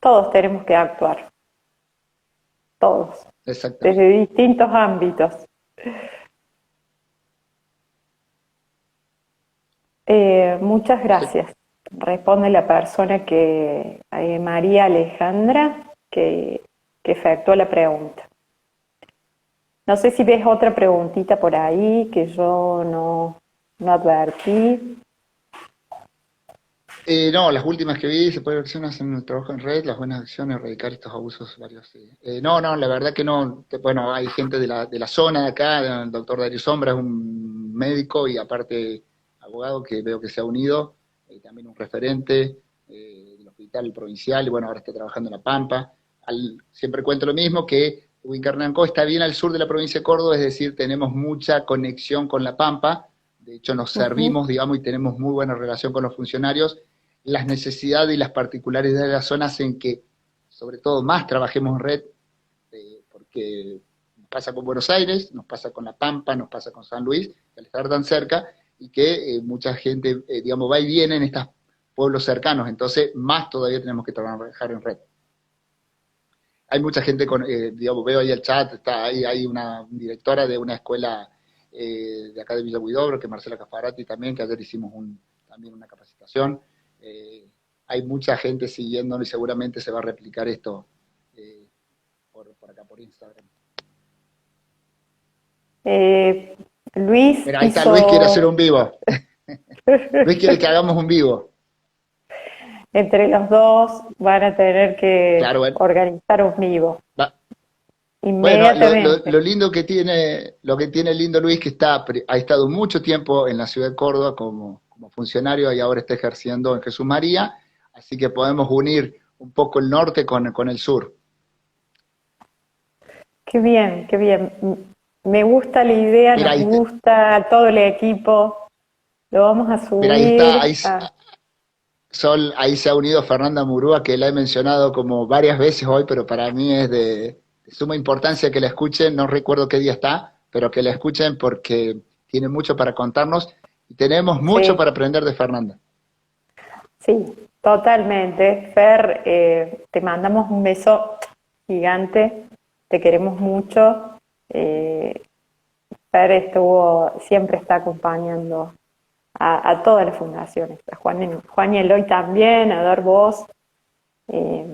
Todos tenemos que actuar, todos, Exactamente. desde distintos ámbitos. Muchas Sí. gracias. Responde la persona María Alejandra, que efectuó la pregunta. No sé si ves otra preguntita por ahí que yo no advertí. No, las últimas que vi, se puede ver en el trabajo en red, las buenas acciones, erradicar estos abusos varios. Sí. No, la verdad que no. Bueno, hay gente de la zona de acá, el doctor Darío Sombra es un médico y aparte abogado que veo que se ha unido, también un referente del hospital provincial y bueno, ahora está trabajando en La Pampa. Siempre cuento lo mismo, que Huincarnancó está bien al sur de la provincia de Córdoba, es decir, tenemos mucha conexión con La Pampa, de hecho nos Ujú. servimos, digamos, y tenemos muy buena relación con los funcionarios. Las necesidades y las particularidades de la zona hacen que, sobre todo, más trabajemos en red, porque nos pasa con Buenos Aires, nos pasa con La Pampa, nos pasa con San Luis, al estar tan cerca, y que mucha gente, digamos, va y viene en estos pueblos cercanos, entonces más todavía tenemos que trabajar en red. Hay mucha gente digamos, veo ahí el chat, está ahí, hay una directora de una escuela de acá de Villa Huidobro, que es Marcela Cafarati también, que ayer hicimos también una capacitación. Eh, Hay mucha gente siguiéndolo y seguramente se va a replicar esto por acá, por Instagram. Eh, Luis Mira, ahí está, Luis quiere hacer hizo, un vivo. Luis quiere que hagamos un vivo. entre los dos van a tener que Claro, bueno. organizar un vivo Va. Bueno, lo inmediatamente. lindo lo que tiene el lindo Luis, que ha estado mucho tiempo en la ciudad de Córdoba como funcionario y ahora está ejerciendo en Jesús María, así que podemos unir un poco el norte con el sur. qué bien, qué bien. Me gusta la idea, Mira, nos gusta todo el equipo. Lo vamos a mira, ahí está, subir. Sol, ahí se ha unido Fernanda Murúa, que la he mencionado como varias veces hoy, pero para mí es de suma importancia que la escuchen, no recuerdo qué día está, pero que la escuchen porque tiene mucho para contarnos y tenemos mucho Sí, para aprender de Fernanda. sí, totalmente. Fer, te mandamos un beso gigante, te queremos mucho. Eh, Fer siempre está acompañando a todas las fundaciones, a Juan y Eloy también, a dar voz. eh,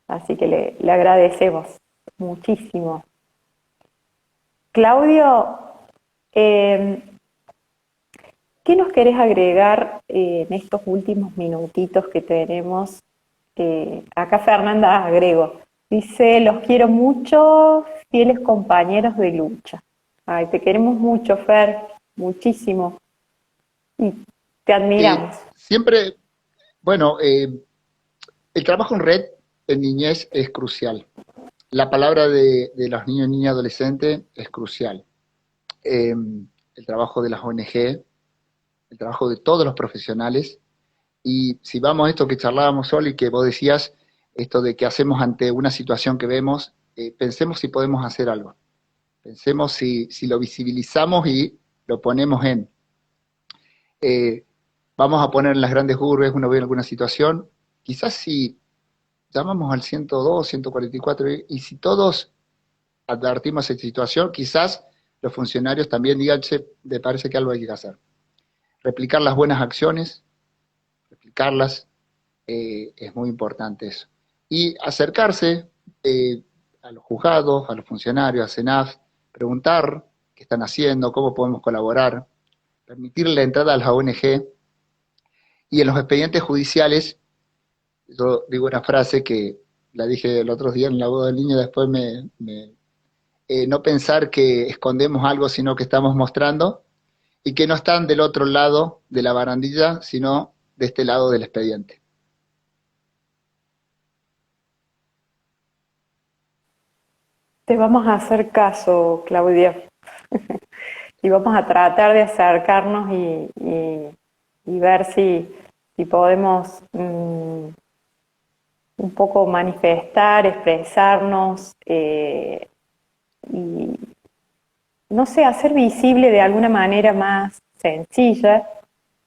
Así que le agradecemos muchísimo. Claudio, eh, ¿qué nos querés agregar en estos últimos minutitos que tenemos? Acá Fernanda agrego, dice, los quiero mucho, fieles compañeros de lucha. Ay, te queremos mucho, Fer, muchísimo, y te admiramos. Siempre, bueno, el trabajo en red en niñez es crucial. La palabra de los niños, niñas, adolescentes es crucial. El trabajo de las ONG, el trabajo de todos los profesionales. Y si vamos a esto que charlábamos, Sol, y que vos decías, esto de que hacemos ante una situación que vemos, pensemos si podemos hacer algo. Pensemos si lo visibilizamos y lo ponemos en. Eh, Vamos a poner en las grandes urbes, uno ve alguna situación, quizás si llamamos al 102, 144, y si todos advertimos esa situación, quizás los funcionarios también digan, che, me parece que algo hay que hacer. Replicar las buenas acciones, replicarlas, es muy importante eso. Y acercarse a los juzgados, a los funcionarios, a CENAF, preguntar qué están haciendo, cómo podemos colaborar, permitir la entrada a las ONG y en los expedientes judiciales. Yo digo una frase que la dije el otro día en la boda del niño, después no pensar que escondemos algo, sino que estamos mostrando, y que no están del otro lado de la barandilla, sino de este lado del expediente. Te vamos a hacer caso, Claudia, y vamos a tratar de acercarnos y ver si podemos un poco manifestar, expresarnos y, no sé, hacer visible de alguna manera más sencilla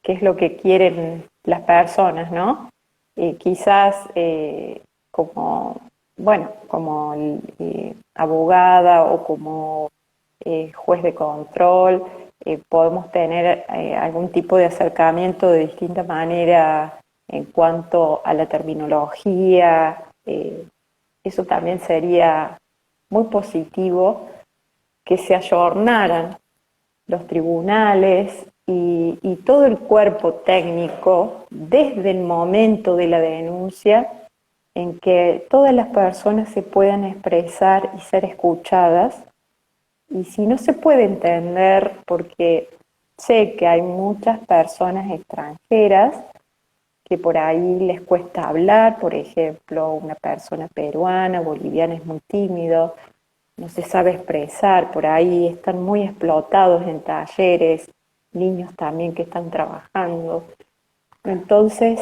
qué es lo que quieren las personas, ¿no? Quizás como, bueno, como abogada o como juez de control, podemos tener algún tipo de acercamiento de distinta manera en cuanto a la terminología. Eso también sería muy positivo, que se ayornaran los tribunales y todo el cuerpo técnico desde el momento de la denuncia, en que todas las personas se puedan expresar y ser escuchadas. Y si no se puede entender, porque sé que hay muchas personas extranjeras que por ahí les cuesta hablar, por ejemplo, una persona peruana, boliviana es muy tímido, no se sabe expresar, por ahí están muy explotados en talleres, niños también que están trabajando. Entonces,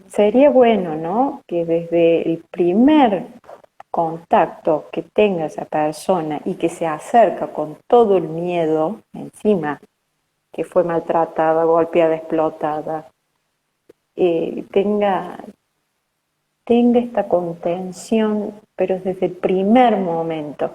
sería bueno, ¿no?, que desde el primer contacto que tenga esa persona y que se acerca con todo el miedo encima, que fue maltratada, golpeada, explotada, tenga esta contención, pero desde el primer momento.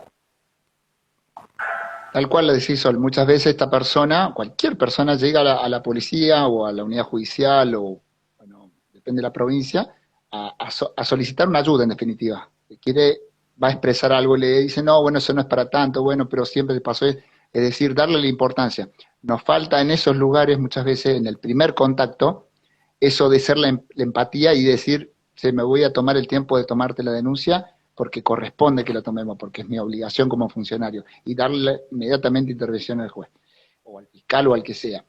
Tal cual le decís, Sol, muchas veces esta persona, cualquier persona llega a la policía o a la unidad judicial o, bueno, depende de la provincia, a solicitar una ayuda en definitiva. Quiere, va a expresar algo y le dice, no, bueno, eso no es para tanto, bueno, pero siempre le pasó, es decir, darle la importancia. Nos falta en esos lugares muchas veces, en el primer contacto, eso de ser la empatía y decir, se me voy a tomar el tiempo de tomarte la denuncia porque corresponde que la tomemos, porque es mi obligación como funcionario, y darle inmediatamente intervención al juez, o al fiscal o al que sea.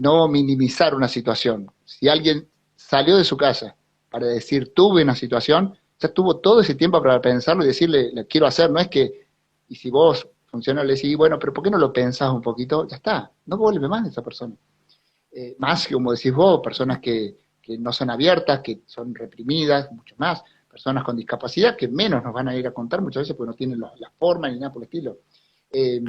No minimizar una situación. Si alguien salió de su casa para decir tuve una situación, ya tuvo todo ese tiempo para pensarlo y decirle, lo quiero hacer, no es que, y si vos, funcionario, le decís, bueno, pero ¿por qué no lo pensás un poquito? Ya está, no vuelve más esa persona. Más que, como decís vos, personas que no son abiertas, que son reprimidas, mucho más, personas con discapacidad que menos nos van a ir a contar muchas veces porque no tienen la forma ni nada por el estilo. Eh,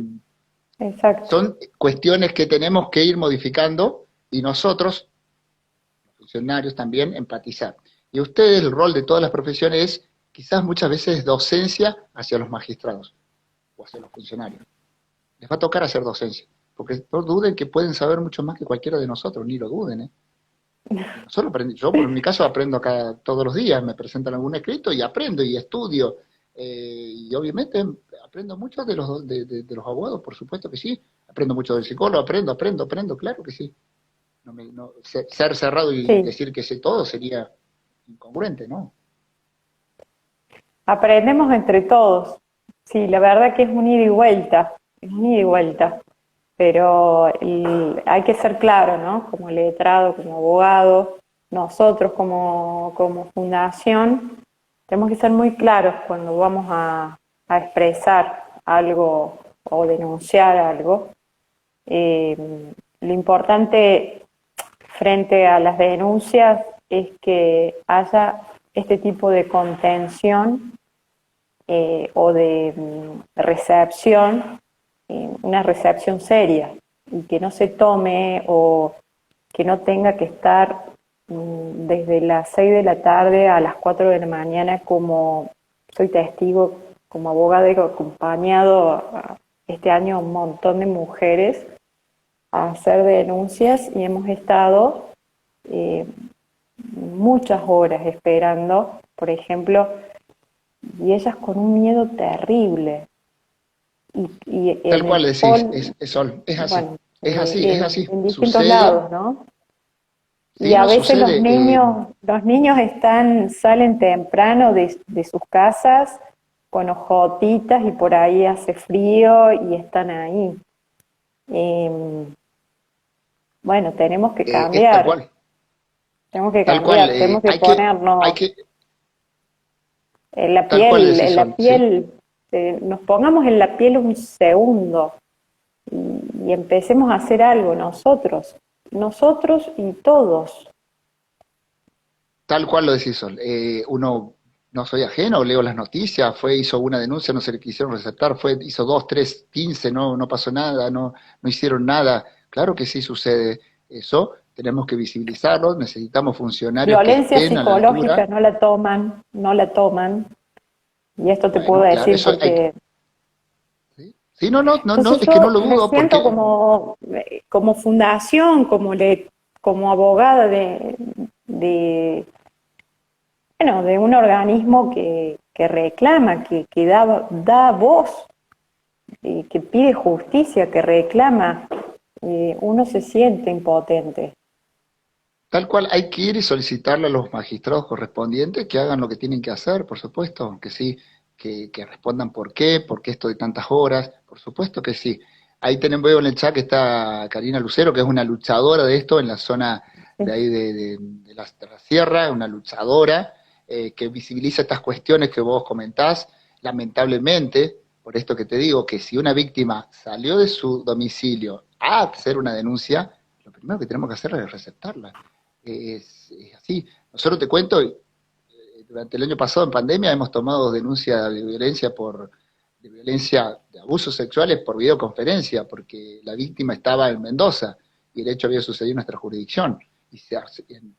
Exacto. Son cuestiones que tenemos que ir modificando y nosotros, funcionarios también, empatizar. Y ustedes, el rol de todas las profesiones es quizás muchas veces docencia hacia los magistrados o hacia los funcionarios. Les va a tocar hacer docencia, porque no duden que pueden saber mucho más que cualquiera de nosotros, ni lo duden, ¿eh? Y nosotros yo por mi caso aprendo acá todos los días, me presentan algún escrito y aprendo y estudio. Y obviamente aprendo mucho de los abogados, por supuesto que sí. Aprendo mucho del psicólogo, aprendo, claro que sí. Ser cerrado y Sí, decir que sé todo sería incongruente, ¿no? aprendemos entre todos. Sí, la verdad que es un ida y vuelta, es un ida y vuelta. Pero hay que ser claro, ¿no? Como letrado, como abogado, nosotros como fundación, tenemos que ser muy claros cuando vamos a expresar algo o denunciar algo. Lo importante frente a las denuncias es que haya este tipo de contención o de recepción, una recepción seria, y que no se tome o que no tenga que estar desde las 6 de la tarde a las 4 de la mañana, como soy testigo, como abogada, he acompañado este año a un montón de mujeres a hacer denuncias y hemos estado eh, muchas horas esperando, por ejemplo, y ellas con un miedo terrible. Y Tal en cual el decís, hall, Sol, es así, bueno, es así. en distintos Sucede, lados, ¿no? Y sí, a no veces sucede. los niños salen temprano de sus casas con ojotitas y por ahí hace frío y están ahí. Eh, bueno, Es tal cual, tenemos que hay ponernos que, tal cual decís, en la Sol, ¿sí? piel, nos pongamos en la piel un segundo y empecemos a hacer algo nosotros y todos. Tal cual lo decís, Sol. Uno, no soy ajeno, leo las noticias, hizo una denuncia, no se le quisieron receptar, hizo 2, 3, 15, no pasó nada, no hicieron nada. Claro que sí sucede eso, tenemos que visibilizarlo, necesitamos funcionarios que Violencia estén a la psicológica altura. no la toman, y esto te puedo Bueno, claro, decir eso hay que, porque ¿sí? Sí, no, entonces es que no yo lo me dudo siento porque, como fundación, como abogada de, bueno, de un organismo que reclama, que da voz, que pide justicia, que reclama, uno se siente impotente. tal cual hay que ir y solicitarle a los magistrados correspondientes que hagan lo que tienen que hacer, por supuesto, que sí, que respondan por qué esto de tantas horas, por supuesto que sí. Ahí veo en el chat que está Karina Lucero, que es una luchadora de esto en la zona de Sí. ahí de la sierra, una luchadora que visibiliza estas cuestiones que vos comentás. Lamentablemente, por esto que te digo, que si una víctima salió de su domicilio a hacer una denuncia, lo primero que tenemos que hacer es receptarla. Es así. Nosotros te cuento, durante el año pasado en pandemia hemos tomado denuncias de violencia, de abusos sexuales por videoconferencia, porque la víctima estaba en Mendoza y el hecho había sucedido en nuestra jurisdicción. Y en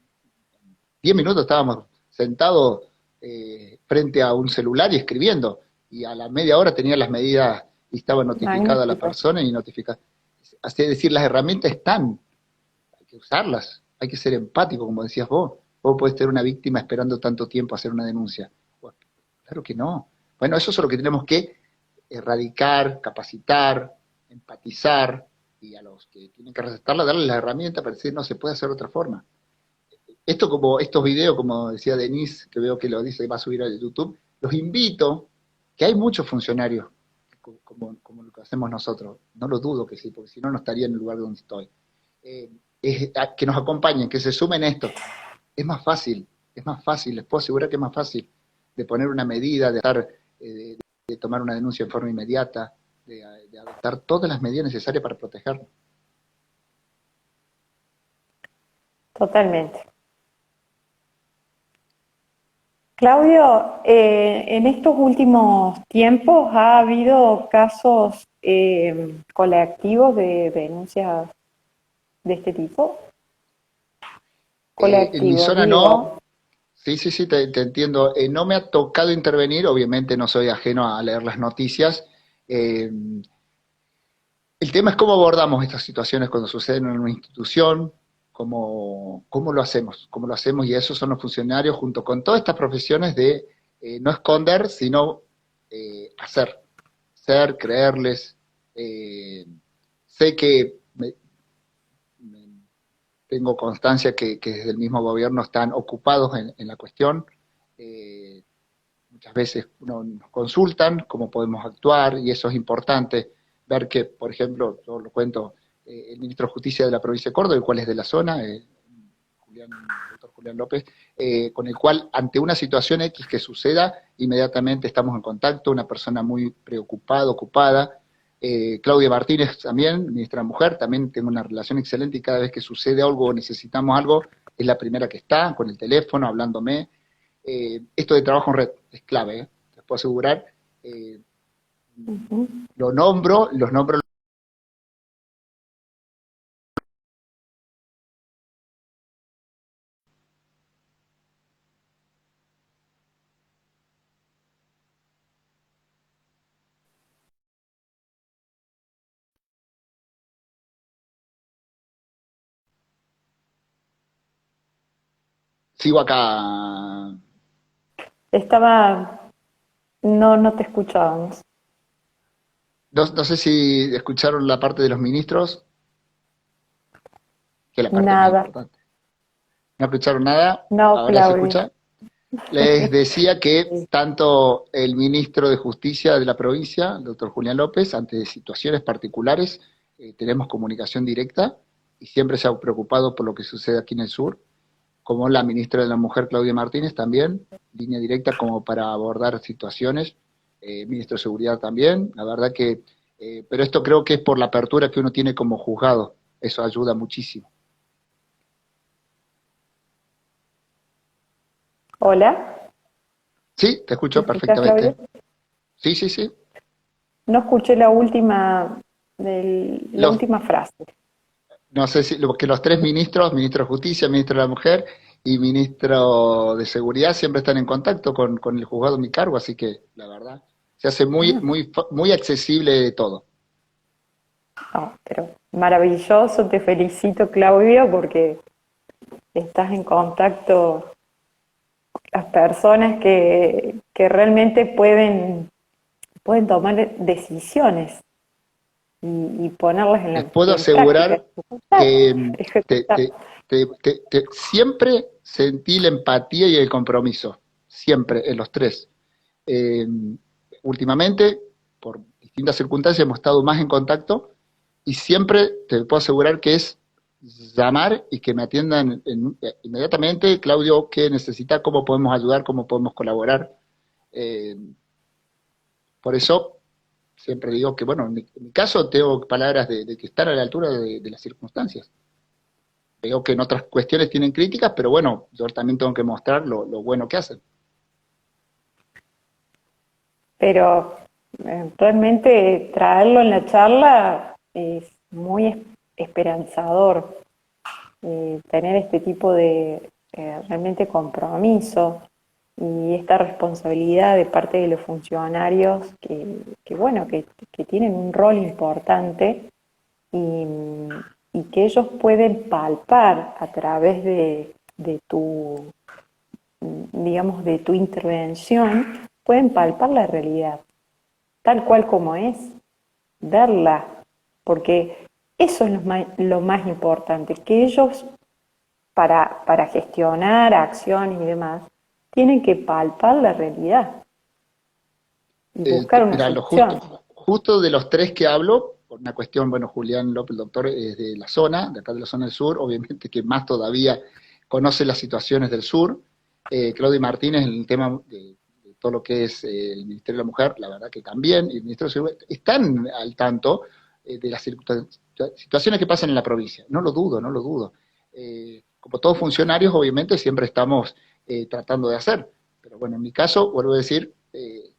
10 minutos estábamos sentados frente a un celular y escribiendo, y a la media hora tenía las medidas y estaba notificada la Magnífico. persona y notificada. Así es decir, las herramientas están, hay que usarlas, hay que ser empático, como decías vos. Vos podés tener una víctima esperando tanto tiempo a hacer una denuncia. Bueno, claro que no. Bueno, eso es lo que tenemos que erradicar, capacitar, empatizar, y a los que tienen que recetarla, darles la herramienta para decir, no se puede hacer de otra forma. Esto como estos videos, como decía Denise, que veo que lo dice, va a subir a YouTube, los invito, que hay muchos funcionarios como lo que hacemos nosotros, no lo dudo que sí, porque si no, no estaría en el lugar donde estoy. Que nos acompañen, que se sumen a esto. Es más fácil, les puedo asegurar que es más fácil. de poner una medida, de tomar una denuncia en forma inmediata, de adoptar todas las medidas necesarias para protegernos. Totalmente. Claudio, en estos últimos tiempos ha habido casos colectivos de denuncias de este tipo. En mi Colectivos, zona digo. no, sí, te entiendo. No me ha tocado intervenir, obviamente no soy ajeno a leer las noticias. Eh, el tema es cómo abordamos estas situaciones cuando suceden en una institución, cómo lo hacemos, y esos son los funcionarios junto con todas estas profesiones de no esconder, sino hacer, ser, creerles. Sé que tengo constancia que desde el mismo gobierno están ocupados en la cuestión. Eh, Muchas veces nos consultan cómo podemos actuar, y eso es importante. Ver que, por ejemplo, yo lo cuento, el ministro de Justicia de la provincia de Córdoba, el cual es de la zona, doctor Julián López, con el cual ante una situación X que suceda, inmediatamente estamos en contacto, una persona muy preocupada, ocupada. Claudia Martínez también, ministra de Mujer, también tengo una relación excelente, y cada vez que sucede algo o necesitamos algo, es la primera que está, con el teléfono, hablándome. Esto de trabajo en red es clave, les puedo asegurar. Ujú. Los nombro. Sigo acá. Estaba, no te escuchábamos. No sé si escucharon la parte de los ministros, que es la parte más Nada. importante. ¿No escucharon nada? No, ¿Ahora se Claudio. escucha? Les decía que Sí. tanto el ministro de Justicia de la provincia, el doctor Julián López, ante situaciones particulares, tenemos comunicación directa, y siempre se ha preocupado por lo que sucede aquí en el sur, como la ministra de la Mujer, Claudia Martínez, también, línea directa como para abordar situaciones, ministro de Seguridad también, la verdad que, pero esto creo que es por la apertura que uno tiene como juzgado, eso ayuda muchísimo. Hola, Sí, te ¿me escucho escuchás, Claudio? perfectamente. Sí. No escuché la Los, última frase. no sé si que los tres ministros, ministro de Justicia, ministro de la Mujer y ministro de Seguridad, siempre están en contacto con el juzgado de mi cargo, así que la verdad se hace Ah, muy accesible todo. no, pero maravilloso, te felicito, Claudio, porque estás en contacto con las personas que realmente pueden tomar decisiones y ponerlas Les puedo en práctica, asegurar que ejecutar. siempre sentí la empatía y el compromiso, siempre, en los tres. Eh, Últimamente, por distintas circunstancias, hemos estado más en contacto, y siempre te puedo asegurar que es llamar y que me atiendan inmediatamente. Claudio, ¿qué necesita? ¿Cómo podemos ayudar? ¿Cómo podemos colaborar? Eh, por eso siempre digo que, bueno, en mi caso tengo palabras de que están a la altura de las circunstancias. Veo que en otras cuestiones tienen críticas, pero bueno, yo también tengo que mostrar lo bueno que hacen. Pero realmente traerlo en la charla es muy esperanzador, tener este tipo de realmente compromiso y esta responsabilidad de parte de los funcionarios bueno, que tienen un rol importante y, y que ellos pueden palpar a través de tu, digamos, de tu intervención, pueden palpar la realidad tal cual como es, verla, porque eso es lo más importante, que ellos para gestionar acciones y demás, tienen que palpar la realidad y buscar una Mira, solución. justo de los tres que hablo, por una cuestión, bueno, Julián López, el doctor, es de la zona, de acá de la zona del sur, obviamente que más todavía conoce las situaciones del sur. Claudia Martínez, en el tema de todo lo que es el Ministerio de la Mujer, la verdad que también, y el Ministerio de Seguridad, están al tanto de las situaciones que pasan en la provincia. No lo dudo, no lo dudo. Como todos funcionarios, obviamente, siempre estamos tratando de hacer. Pero bueno, en mi caso, vuelvo a decir,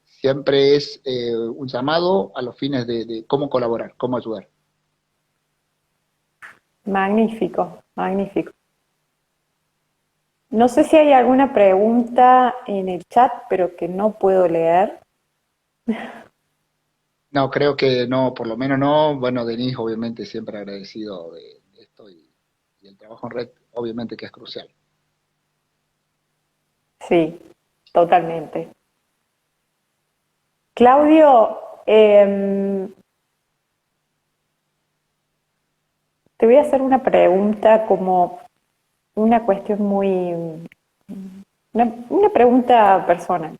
siempre es un llamado a los fines de cómo colaborar, cómo ayudar. Magnífico, magnífico. No sé si hay alguna pregunta en el chat, pero que no puedo leer. No, creo que no, por lo menos no. Bueno, Denise, obviamente, siempre agradecido de esto y el trabajo en red, obviamente que es crucial. Sí, totalmente. Claudio, te voy a hacer una pregunta como una cuestión una pregunta personal.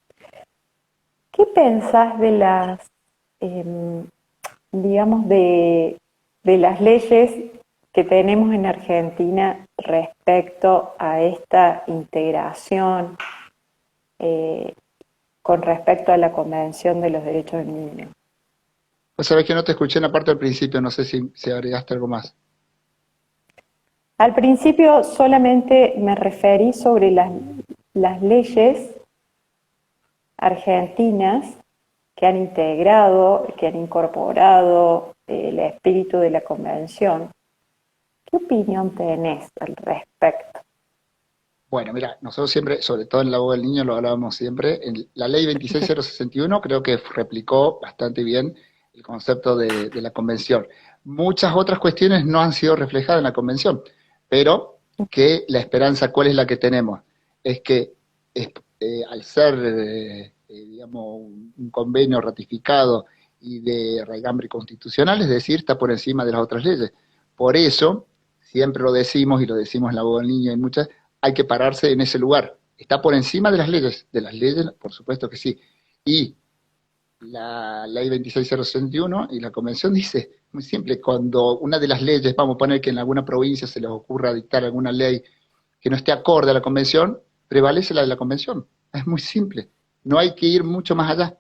¿Qué pensás de em, digamos, de las leyes que tenemos en Argentina respecto a esta integración eh, con respecto a la Convención de los Derechos del Niño? Pues sabés que no te escuché en la parte del principio, no sé si agregaste algo más. Al principio solamente me referí sobre las leyes argentinas que han integrado, que han incorporado el espíritu de la Convención. ¿Qué opinión tenés al respecto? Bueno, mira, nosotros siempre, sobre todo en la voz del niño, lo hablábamos siempre. En la ley 26061 creo que replicó bastante bien el concepto de la convención. Muchas otras cuestiones no han sido reflejadas en la convención, pero que la esperanza, ¿cuál es la que tenemos? Es que al ser, digamos, un convenio ratificado y de raigambre constitucional, es decir, está por encima de las otras leyes. Por eso, siempre lo decimos y lo decimos en la voz del niño, hay muchas hay que pararse en ese lugar. Está por encima de las leyes, por supuesto que sí. Y la ley 26061 y la convención dice, muy simple, cuando una de las leyes, vamos a poner que en alguna provincia se les ocurra dictar alguna ley que no esté acorde a la convención, prevalece la de la convención. Es muy simple, no hay que ir mucho más allá.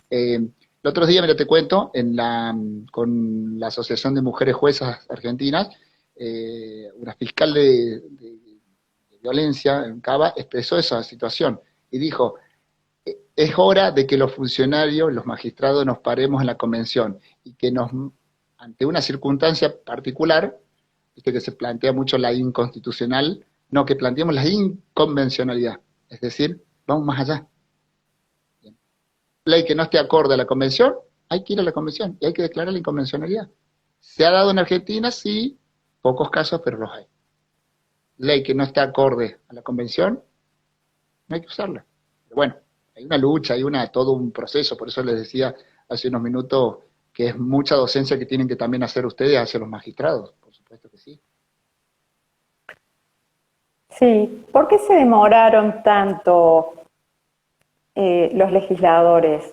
El otro día, mira, te cuento, con la Asociación de Mujeres Juezas Argentinas, una fiscal de violencia en Cava expresó esa situación y dijo, es hora de que los funcionarios, los magistrados nos paremos en la convención y que ante una circunstancia particular, viste que se plantea mucho la inconstitucional, no, que planteemos la inconvencionalidad, es decir, vamos más allá. Ley que no esté acorde a la convención, hay que ir a la convención y hay que declarar la inconvencionalidad. ¿Se ha dado en Argentina? Sí, pocos casos, pero los hay. Ley que no esté acorde a la convención, no hay que usarla. Pero bueno, hay una lucha, todo un proceso, por eso les decía hace unos minutos que es mucha docencia que tienen que también hacer ustedes hacia los magistrados, por supuesto que sí. Sí, ¿por qué se demoraron tanto los legisladores?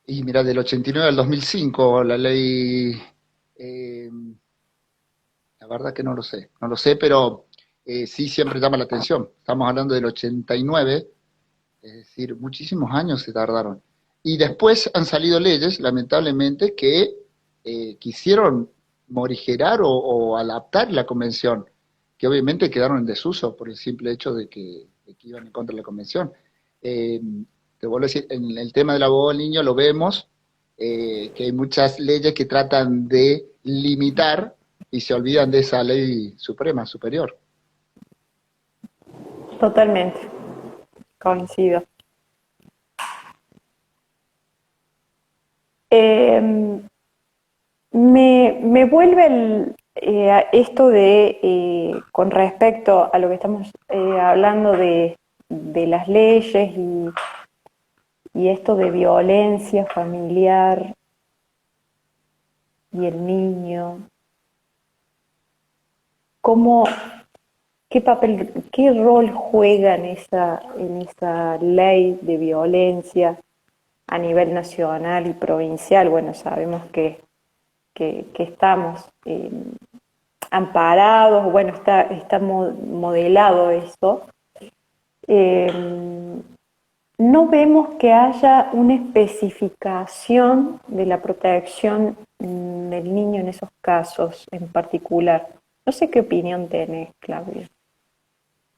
Y mira, del 89 al 2005, la ley, eh, la verdad que no lo sé, pero sí siempre llama la atención. Estamos hablando del 89, es decir, muchísimos años se tardaron. Y después han salido leyes, lamentablemente, que quisieron morigerar o adaptar la convención, que obviamente quedaron en desuso por el simple hecho de que iban en contra de la convención. Eh, Te vuelvo a decir, en el tema del abogado del niño lo vemos, que hay muchas leyes que tratan de limitar y se olvidan de esa ley suprema, superior. Totalmente, coincido. Eh, me vuelve esto con respecto a lo que estamos hablando de las leyes y esto de violencia familiar y el niño. ¿Cómo, qué rol juega en esa ley de violencia a nivel nacional y provincial? Bueno, sabemos que estamos amparados, bueno, está modelado eso. ¿No no vemos que haya una especificación de la protección del niño en esos casos en particular. No sé qué opinión tenés, Claudio.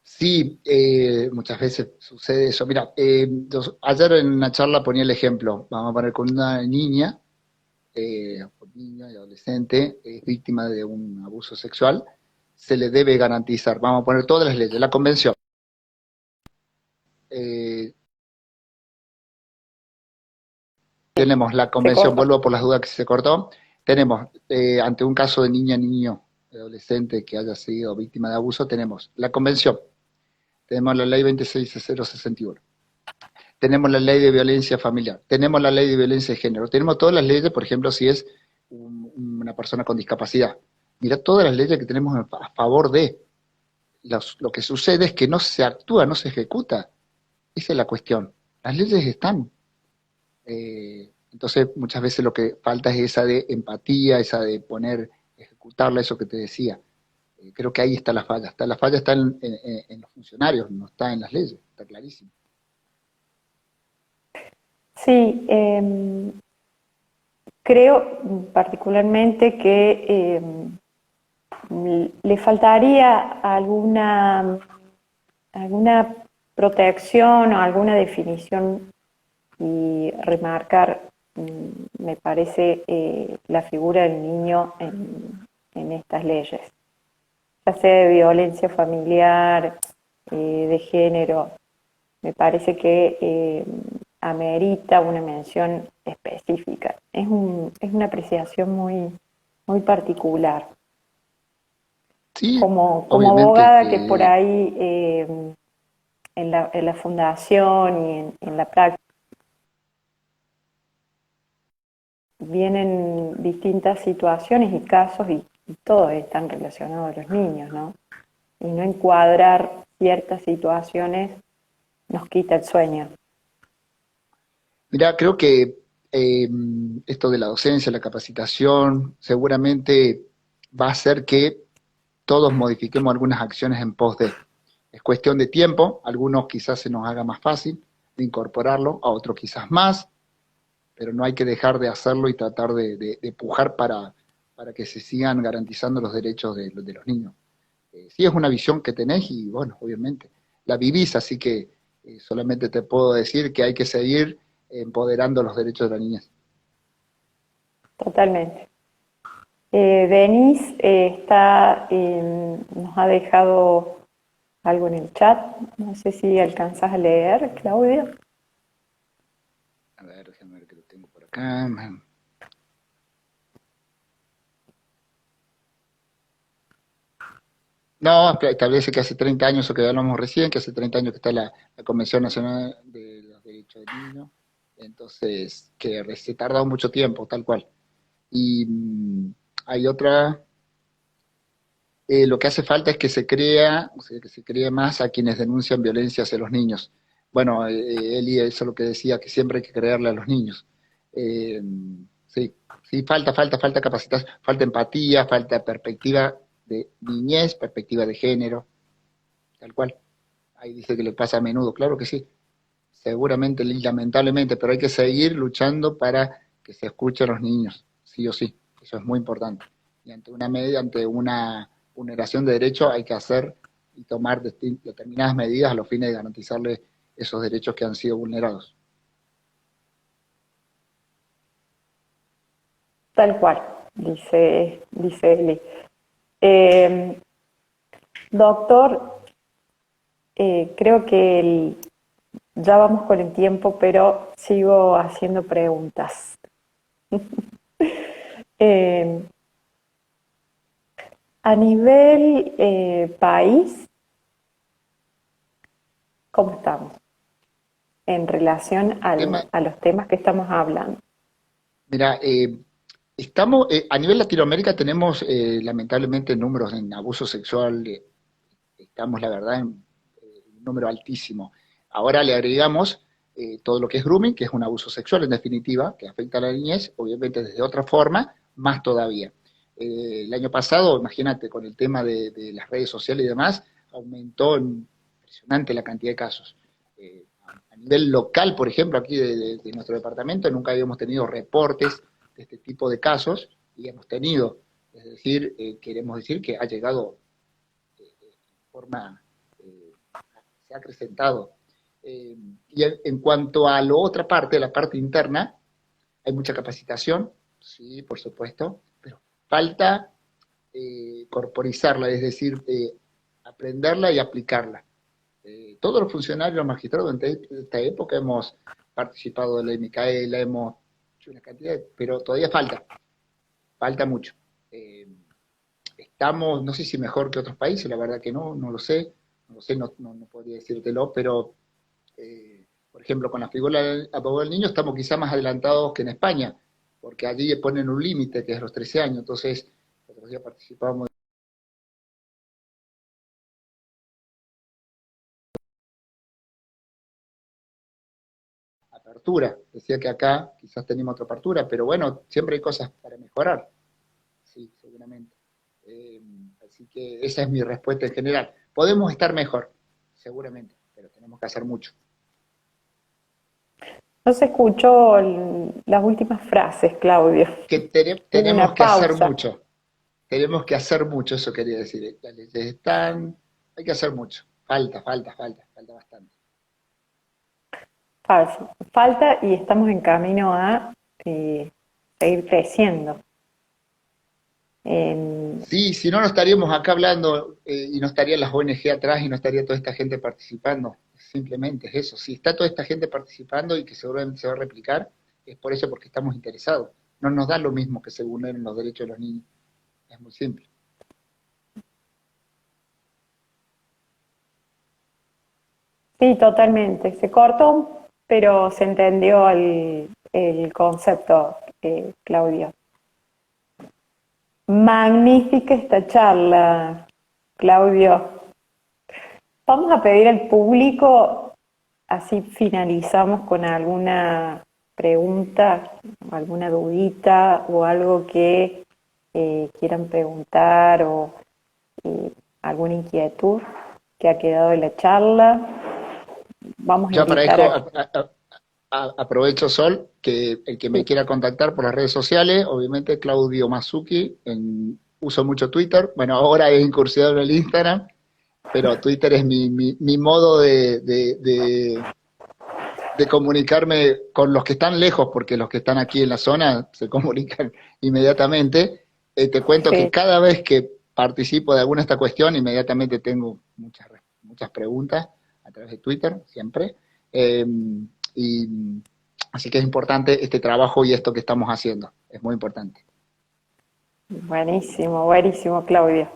Sí, muchas veces sucede eso. Mira, ayer en una charla ponía el ejemplo, vamos a poner con una niña, o niño y adolescente, es víctima de un abuso sexual, se le debe garantizar, vamos a poner todas las leyes, la convención. Eh, Tenemos la Se convención, corta. vuelvo por las dudas que se cortó, tenemos ante un caso de niña, niño, adolescente que haya sido víctima de abuso, tenemos la convención, tenemos la ley 26.061, tenemos la ley de violencia familiar, tenemos la ley de violencia de género, tenemos todas las leyes, por ejemplo, si es una persona con discapacidad. Mira todas las leyes que tenemos a favor de. Lo que sucede es que no se actúa, no se ejecuta. Esa es la cuestión. Las leyes están. Entonces, muchas veces lo que falta es esa de empatía, esa de ejecutarla, eso que te decía. Creo que ahí está la falla. La falla está en los funcionarios, no está en las leyes, está clarísimo. Sí, creo particularmente que le faltaría alguna protección o alguna definición y remarcar, me parece, la figura del niño en estas leyes, ya sea de violencia familiar, de género. Me parece que amerita una mención específica. Es una apreciación muy particular. Sí, Como obviamente abogada que por que ahí en la fundación y en la práctica vienen distintas situaciones y casos y todos están relacionados a los niños, ¿no? Y no encuadrar ciertas situaciones nos quita el sueño. mira, creo que eh, esto de la docencia, la capacitación, seguramente va a hacer que todos modifiquemos algunas acciones en pos de. Es cuestión de tiempo, a algunos quizás se nos haga más fácil de incorporarlo, a otros quizás más, pero no hay que dejar de hacerlo y tratar de pujar para que se sigan garantizando los derechos de los niños. Sí es una visión que tenés y bueno, obviamente la vivís, así que solamente te puedo decir que hay que seguir empoderando los derechos de la niñez. Totalmente. Denise nos ha dejado algo en el chat. No sé si alcanzas a leer, Claudia. A ver, déjame ver que lo tengo por acá. No, establece que hace 30 años, o que hablamos recién, que hace 30 años que está la Convención Nacional de los Derechos del Niño, entonces que se tarda mucho tiempo, tal cual. Y hay otra, lo que hace falta es que se crea, o sea, que se cree más a quienes denuncian violencia hacia los niños. Bueno, Eli, eso es lo que decía, que siempre hay que creerle a los niños. Eh, sí, sí, falta capacitación, falta empatía, falta perspectiva de niñez, perspectiva de género, tal cual. Ahí dice que le pasa a menudo, claro que sí, seguramente y lamentablemente, pero hay que seguir luchando para que se escuchen los niños, sí o sí, eso es muy importante. Y ante una vulneración de derechos hay que hacer y tomar determinadas medidas a los fines de garantizarle esos derechos que han sido vulnerados. Tal cual, dice Eli. Eh, Doctor, creo que ya vamos con el tiempo, pero sigo haciendo preguntas. Eh, a nivel país, ¿cómo estamos en relación Tema, a los temas que estamos hablando? mira, estamos, a nivel Latinoamérica tenemos lamentablemente números en abuso sexual, estamos la verdad en un número altísimo. Ahora le agregamos todo lo que es grooming, que es un abuso sexual en definitiva, que afecta a la niñez, obviamente desde otra forma, más todavía. El año pasado, imagínate, con el tema de las redes sociales y demás, aumentó impresionante la cantidad de casos. A a nivel local, por ejemplo, aquí de nuestro departamento, nunca habíamos tenido reportes de este tipo de casos, y hemos tenido, es decir, queremos decir que ha llegado de forma, se ha acrecentado. Y en cuanto a la otra parte, la parte interna, hay mucha capacitación, sí, por supuesto, pero falta corporizarla, es decir, aprenderla y aplicarla. Todos los funcionarios, los magistrados durante esta época hemos participado de la ley Micaela, hemos hecho una cantidad, pero todavía falta mucho. Estamos, no sé si mejor que otros países, la verdad que no lo sé, no podría decírtelo, pero por ejemplo, con la figura del abogado del niño estamos quizá más adelantados que en España, porque allí ponen un límite que es los 13 años, entonces nosotros ya participamos de apertura. Decía que acá quizás tenemos otra apertura, pero bueno, siempre hay cosas para mejorar, sí, seguramente. Así que esa es mi respuesta en general. Podemos estar mejor, seguramente, pero tenemos que hacer mucho. No se escuchó las últimas frases, Claudio. Que Hubo tenemos una que hacer pausa. mucho. Tenemos que hacer mucho, eso quería decir. Las leyes están, hay que hacer mucho. Falta bastante. Falta y estamos en camino a seguir creciendo. Sí, si no, no estaríamos acá hablando y no estarían las ONG atrás y no estaría toda esta gente participando. Simplemente es eso. Si está toda esta gente participando y que seguramente se va a replicar, es por eso porque estamos interesados. No nos da lo mismo que se vulneren los derechos de los niños. Es muy simple. Sí, totalmente. Se cortó, pero se entendió el concepto, Claudio. Magnífica esta charla, Claudio. Vamos a pedir al público, así finalizamos con alguna pregunta, alguna dudita o algo que quieran preguntar o alguna inquietud que ha quedado de la charla. Vamos a Ya para invitar esto aprovecho, Sol, que el que me quiera contactar por las redes sociales, obviamente Claudio Masucci, uso mucho Twitter, bueno, ahora he incursionado en el Instagram, pero Twitter es mi modo de comunicarme con los que están lejos, porque los que están aquí en la zona se comunican inmediatamente. Te cuento que sí. cada vez que participo de alguna de esta cuestión, inmediatamente tengo muchas preguntas a través de Twitter, siempre. Y así que es importante este trabajo y esto que estamos haciendo, es muy importante. Buenísimo, buenísimo, Claudio.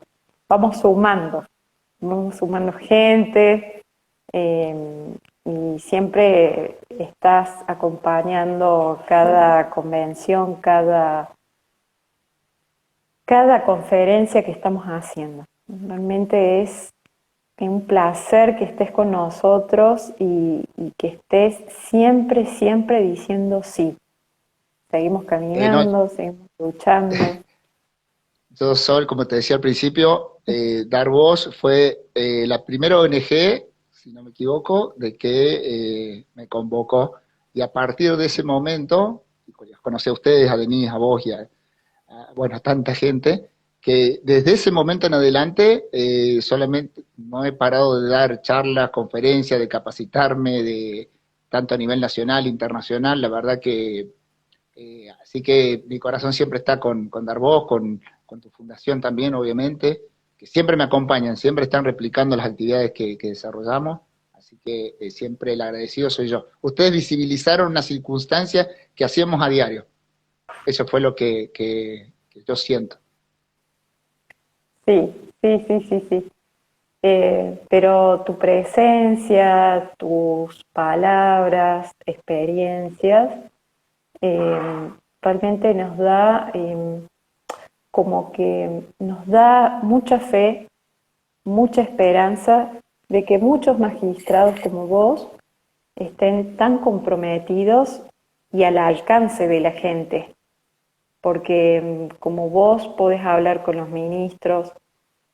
Vamos sumando gente y siempre estás acompañando cada convención, cada conferencia que estamos haciendo. Realmente es un placer que estés con nosotros y que estés siempre diciendo sí. Seguimos No, caminando, seguimos luchando. yo, Sol, como te decía al principio, Dar Voz fue la primera ONG, si no me equivoco, de que me convocó. Y a partir de ese momento, los conocí a ustedes, a Denise, a vos y bueno, a tanta gente, que desde ese momento en adelante solamente no he parado de dar charlas, conferencias, de capacitarme, tanto a nivel nacional, internacional, la verdad que así que mi corazón siempre está con Darboz, con tu fundación también, obviamente, que siempre me acompañan, siempre están replicando las actividades que desarrollamos, así que siempre el agradecido soy yo. Ustedes visibilizaron una circunstancia que hacíamos a diario, eso fue lo que yo siento. Sí. Pero tu presencia, tus palabras, experiencias, realmente nos da como que nos da mucha fe, mucha esperanza de que muchos magistrados como vos estén tan comprometidos y al alcance de la gente, porque como vos podés hablar con los ministros,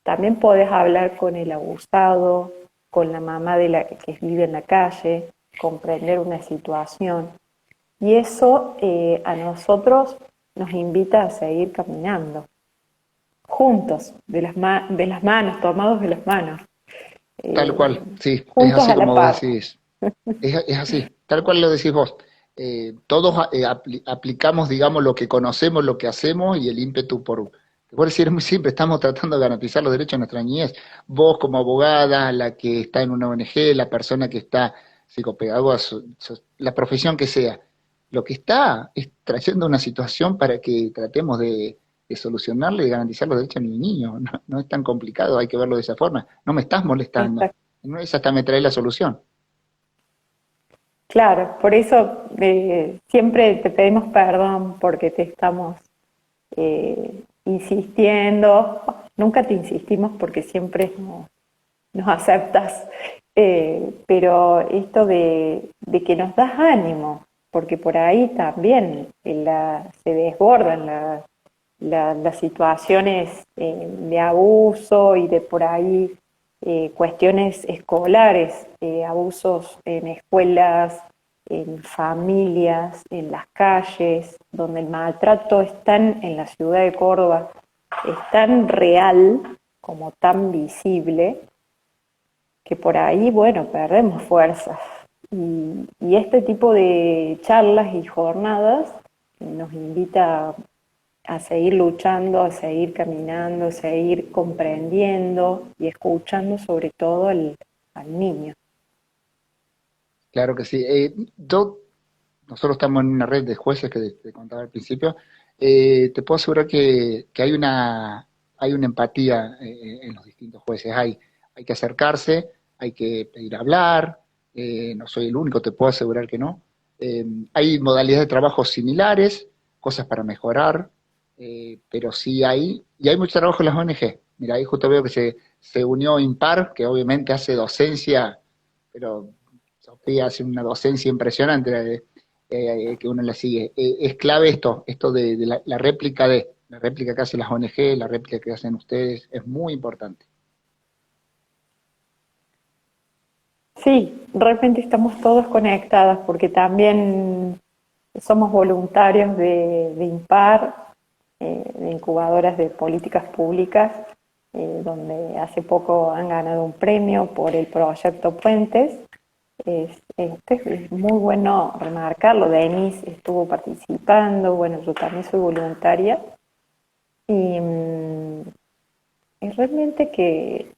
también podés hablar con el abusado, con la mamá de la que vive en la calle, comprender una situación. Y eso a nosotros nos invita a seguir caminando, juntos, de las manos, tomados de las manos, Tal cual, sí, es juntos así a la como vos par. decís. Es así, tal cual lo decís vos. Todos aplicamos, digamos, lo que conocemos, lo que hacemos y el ímpetu por... Te puedo decir, es muy simple, estamos tratando de garantizar los derechos de nuestra niñez. Vos como abogada, la que está en una ONG, la persona que está psicopedagoga, la profesión que sea, lo que está es trayendo una situación para que tratemos de solucionarle y de garantizar los derechos de mi niño. No, no es tan complicado, hay que verlo de esa forma. No me estás molestando. No es hasta me trae la solución. Claro, por eso siempre te pedimos perdón porque te estamos insistiendo. Nunca te insistimos porque siempre nos aceptas, pero esto de que nos das ánimo, porque por ahí también se desbordan las situaciones de abuso y de por ahí cuestiones escolares, abusos en escuelas, en familias, en las calles, donde el maltrato es tan, en la ciudad de Córdoba, es tan real como tan visible, que por ahí, bueno, perdemos fuerzas. Y este tipo de charlas y jornadas nos invita a seguir luchando, a seguir caminando, a seguir comprendiendo y escuchando sobre todo al niño. Claro que sí. Nosotros estamos en una red de jueces que te contaba al principio. Te puedo asegurar que hay una empatía en los distintos jueces. Hay que acercarse, hay que pedir hablar. No soy el único, te puedo asegurar que no. Hay modalidades de trabajo similares, cosas para mejorar, pero sí hay, y hay mucho trabajo en las ONG. Mira, ahí justo veo que se unió Impar, que obviamente hace docencia, pero Sofía hace una docencia impresionante, que uno la sigue. Es clave esto de la réplica que hacen las ONG, la réplica que hacen ustedes, es muy importante. Sí, realmente estamos todos conectados porque también somos voluntarios de IMPAR, de incubadoras de políticas públicas, donde hace poco han ganado un premio por el proyecto Puentes. Es muy bueno remarcarlo. Denise estuvo participando, bueno, yo también soy voluntaria y es realmente que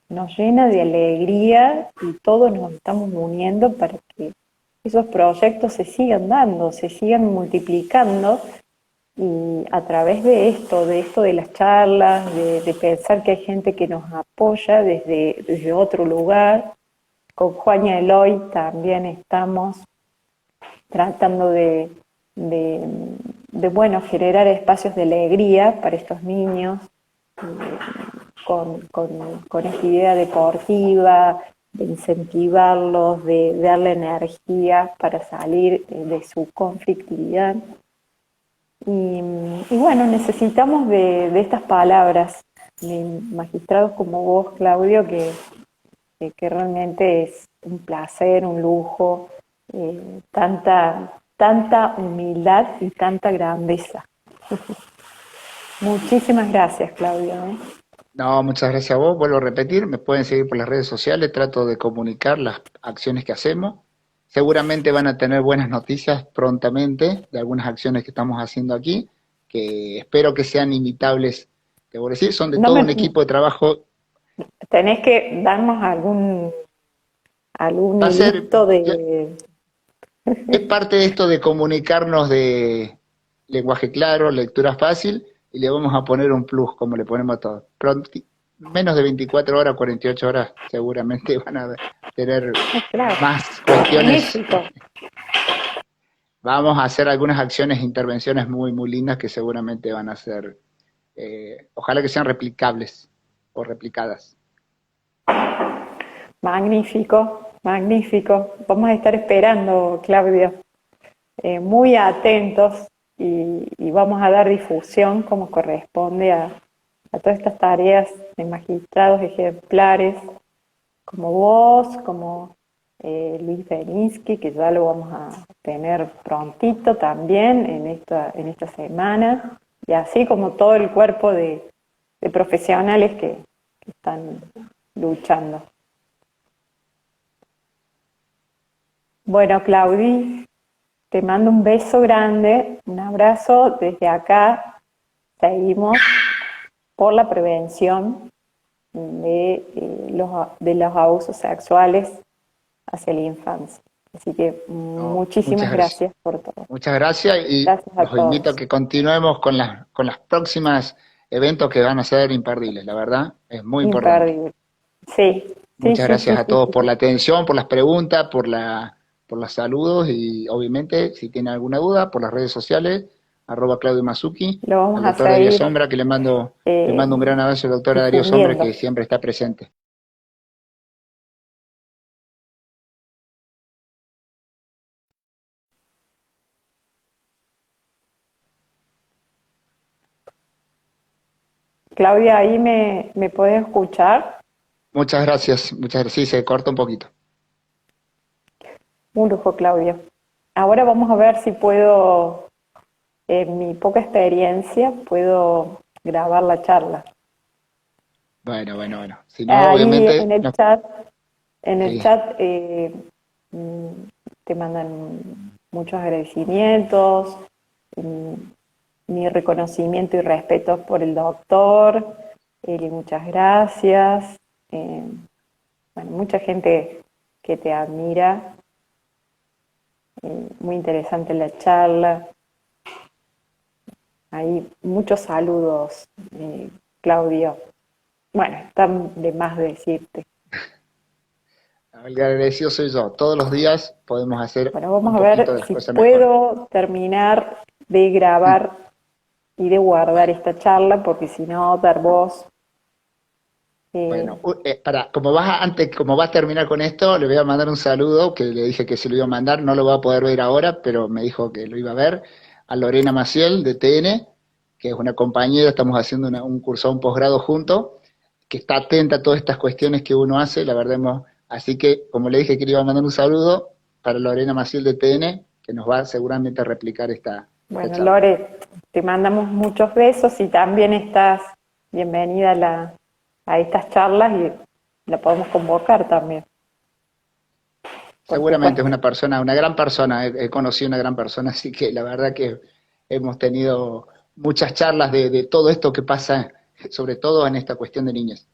nos llena de alegría y todos nos estamos uniendo para que esos proyectos se sigan dando, se sigan multiplicando y a través de esto de las charlas, de pensar que hay gente que nos apoya desde otro lugar. Con Juan y Eloy también estamos tratando de, bueno, generar espacios de alegría para estos niños, con esta idea deportiva, de incentivarlos, de darle energía para salir de su conflictividad. Y bueno, necesitamos de estas palabras, de magistrados como vos, Claudio, que realmente es un placer, un lujo, tanta humildad y tanta grandeza. Muchísimas gracias, Claudio. No, muchas gracias a vos. Vuelvo a repetir, me pueden seguir por las redes sociales, trato de comunicar las acciones que hacemos. Seguramente van a tener buenas noticias prontamente de algunas acciones que estamos haciendo aquí, que espero que sean imitables. Te voy a decir, son de No todo me, un equipo de trabajo. tenés que darnos algún Va a ser, hilito de... es parte de esto de comunicarnos de lenguaje claro, lectura fácil, y le vamos a poner un plus, como le ponemos a todos. Menos de 24 horas, 48 horas, seguramente van a tener Claro, más cuestiones. magnífico. Vamos a hacer algunas acciones e intervenciones muy, muy lindas que seguramente van a ser, ojalá que sean replicables o replicadas. Magnífico, magnífico. Vamos a estar esperando, Claudio, muy atentos y vamos a dar difusión como corresponde a todas estas tareas de magistrados ejemplares como vos, como Luis Beninsky, que ya lo vamos a tener prontito también en esta semana, y así como todo el cuerpo de profesionales que están luchando. Bueno, Claudi, te mando un beso grande, un abrazo desde acá. Seguimos por la prevención de los abusos sexuales hacia la infancia. Así que No, muchísimas muchas gracias. gracias por todo. Muchas gracias y Gracias a los invito a todos. que continuemos con las próximas eventos que van a ser imperdibles, la verdad, es muy importante. Imperdible. Sí, sí, Muchas sí, gracias sí, a sí, todos sí. por la atención, por las preguntas, por los saludos y obviamente si tienen alguna duda por las redes sociales, @Claudio Masucci, Lo al vamos a doctor Darío seguir Sombra, que le eh, mando un gran abrazo al doctor Darío Sombra, difundiendo. que siempre está presente. Claudia, ¿ahí me podés escuchar? Muchas gracias, sí, se corta un poquito. Un lujo, Claudia. Ahora vamos a ver si puedo, en mi poca experiencia, puedo grabar la charla. Bueno, si no, Ahí obviamente, no, en el sí. chat mm, te mandan muchos agradecimientos, mm, mi reconocimiento y respeto por el doctor, muchas gracias. eh, bueno, mucha gente que te admira, muy interesante la charla. Hay muchos saludos, Claudio. Bueno, están de más decirte. El agradecido soy yo. Todos los días podemos hacer Bueno, un vamos a poquito ver de las si cosas mejor. puedo terminar de grabar y de guardar esta charla, porque si no, dar voz. Bueno, como vas a terminar con esto, le voy a mandar un saludo, que le dije que se lo iba a mandar, no lo va a poder ver ahora, pero me dijo que lo iba a ver, a Lorena Maciel de TN, que es una compañera, estamos haciendo un curso, un posgrado juntos, que está atenta a todas estas cuestiones que uno hace, la verdad así que, como le dije que le iba a mandar un saludo para Lorena Maciel de TN, que nos va seguramente a replicar esta Bueno, charla. Lore, te mandamos muchos besos y también estás bienvenida a estas charlas y la podemos convocar también, por Seguramente es supuesto. una persona, una gran persona, he conocido una gran persona, así que la verdad que hemos tenido muchas charlas de todo esto que pasa, sobre todo en esta cuestión de niños.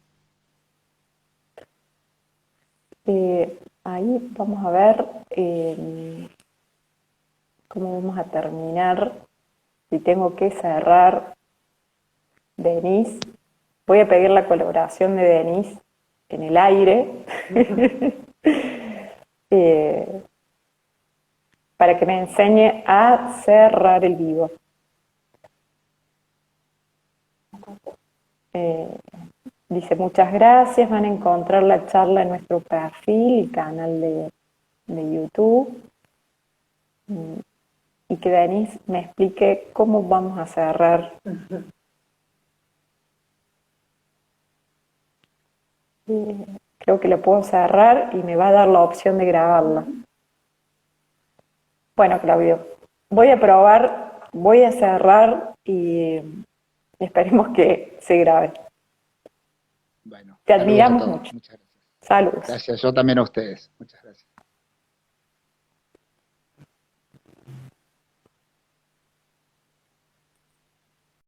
Ahí vamos a ver cómo vamos a terminar. Si tengo que cerrar, Denise, voy a pedir la colaboración de Denise en el aire eh, para que me enseñe a cerrar el vivo. Eh, Dice, muchas gracias, van a encontrar la charla en nuestro perfil y canal de YouTube. Y que Denise me explique cómo vamos a cerrar. Creo que lo puedo cerrar y me va a dar la opción de grabarla. Bueno, Claudio, voy a probar, voy a cerrar y esperemos que se grabe. Bueno, Te saludos a admiramos todos, mucho. muchas gracias. Saludos. Gracias, yo también a ustedes, muchas gracias.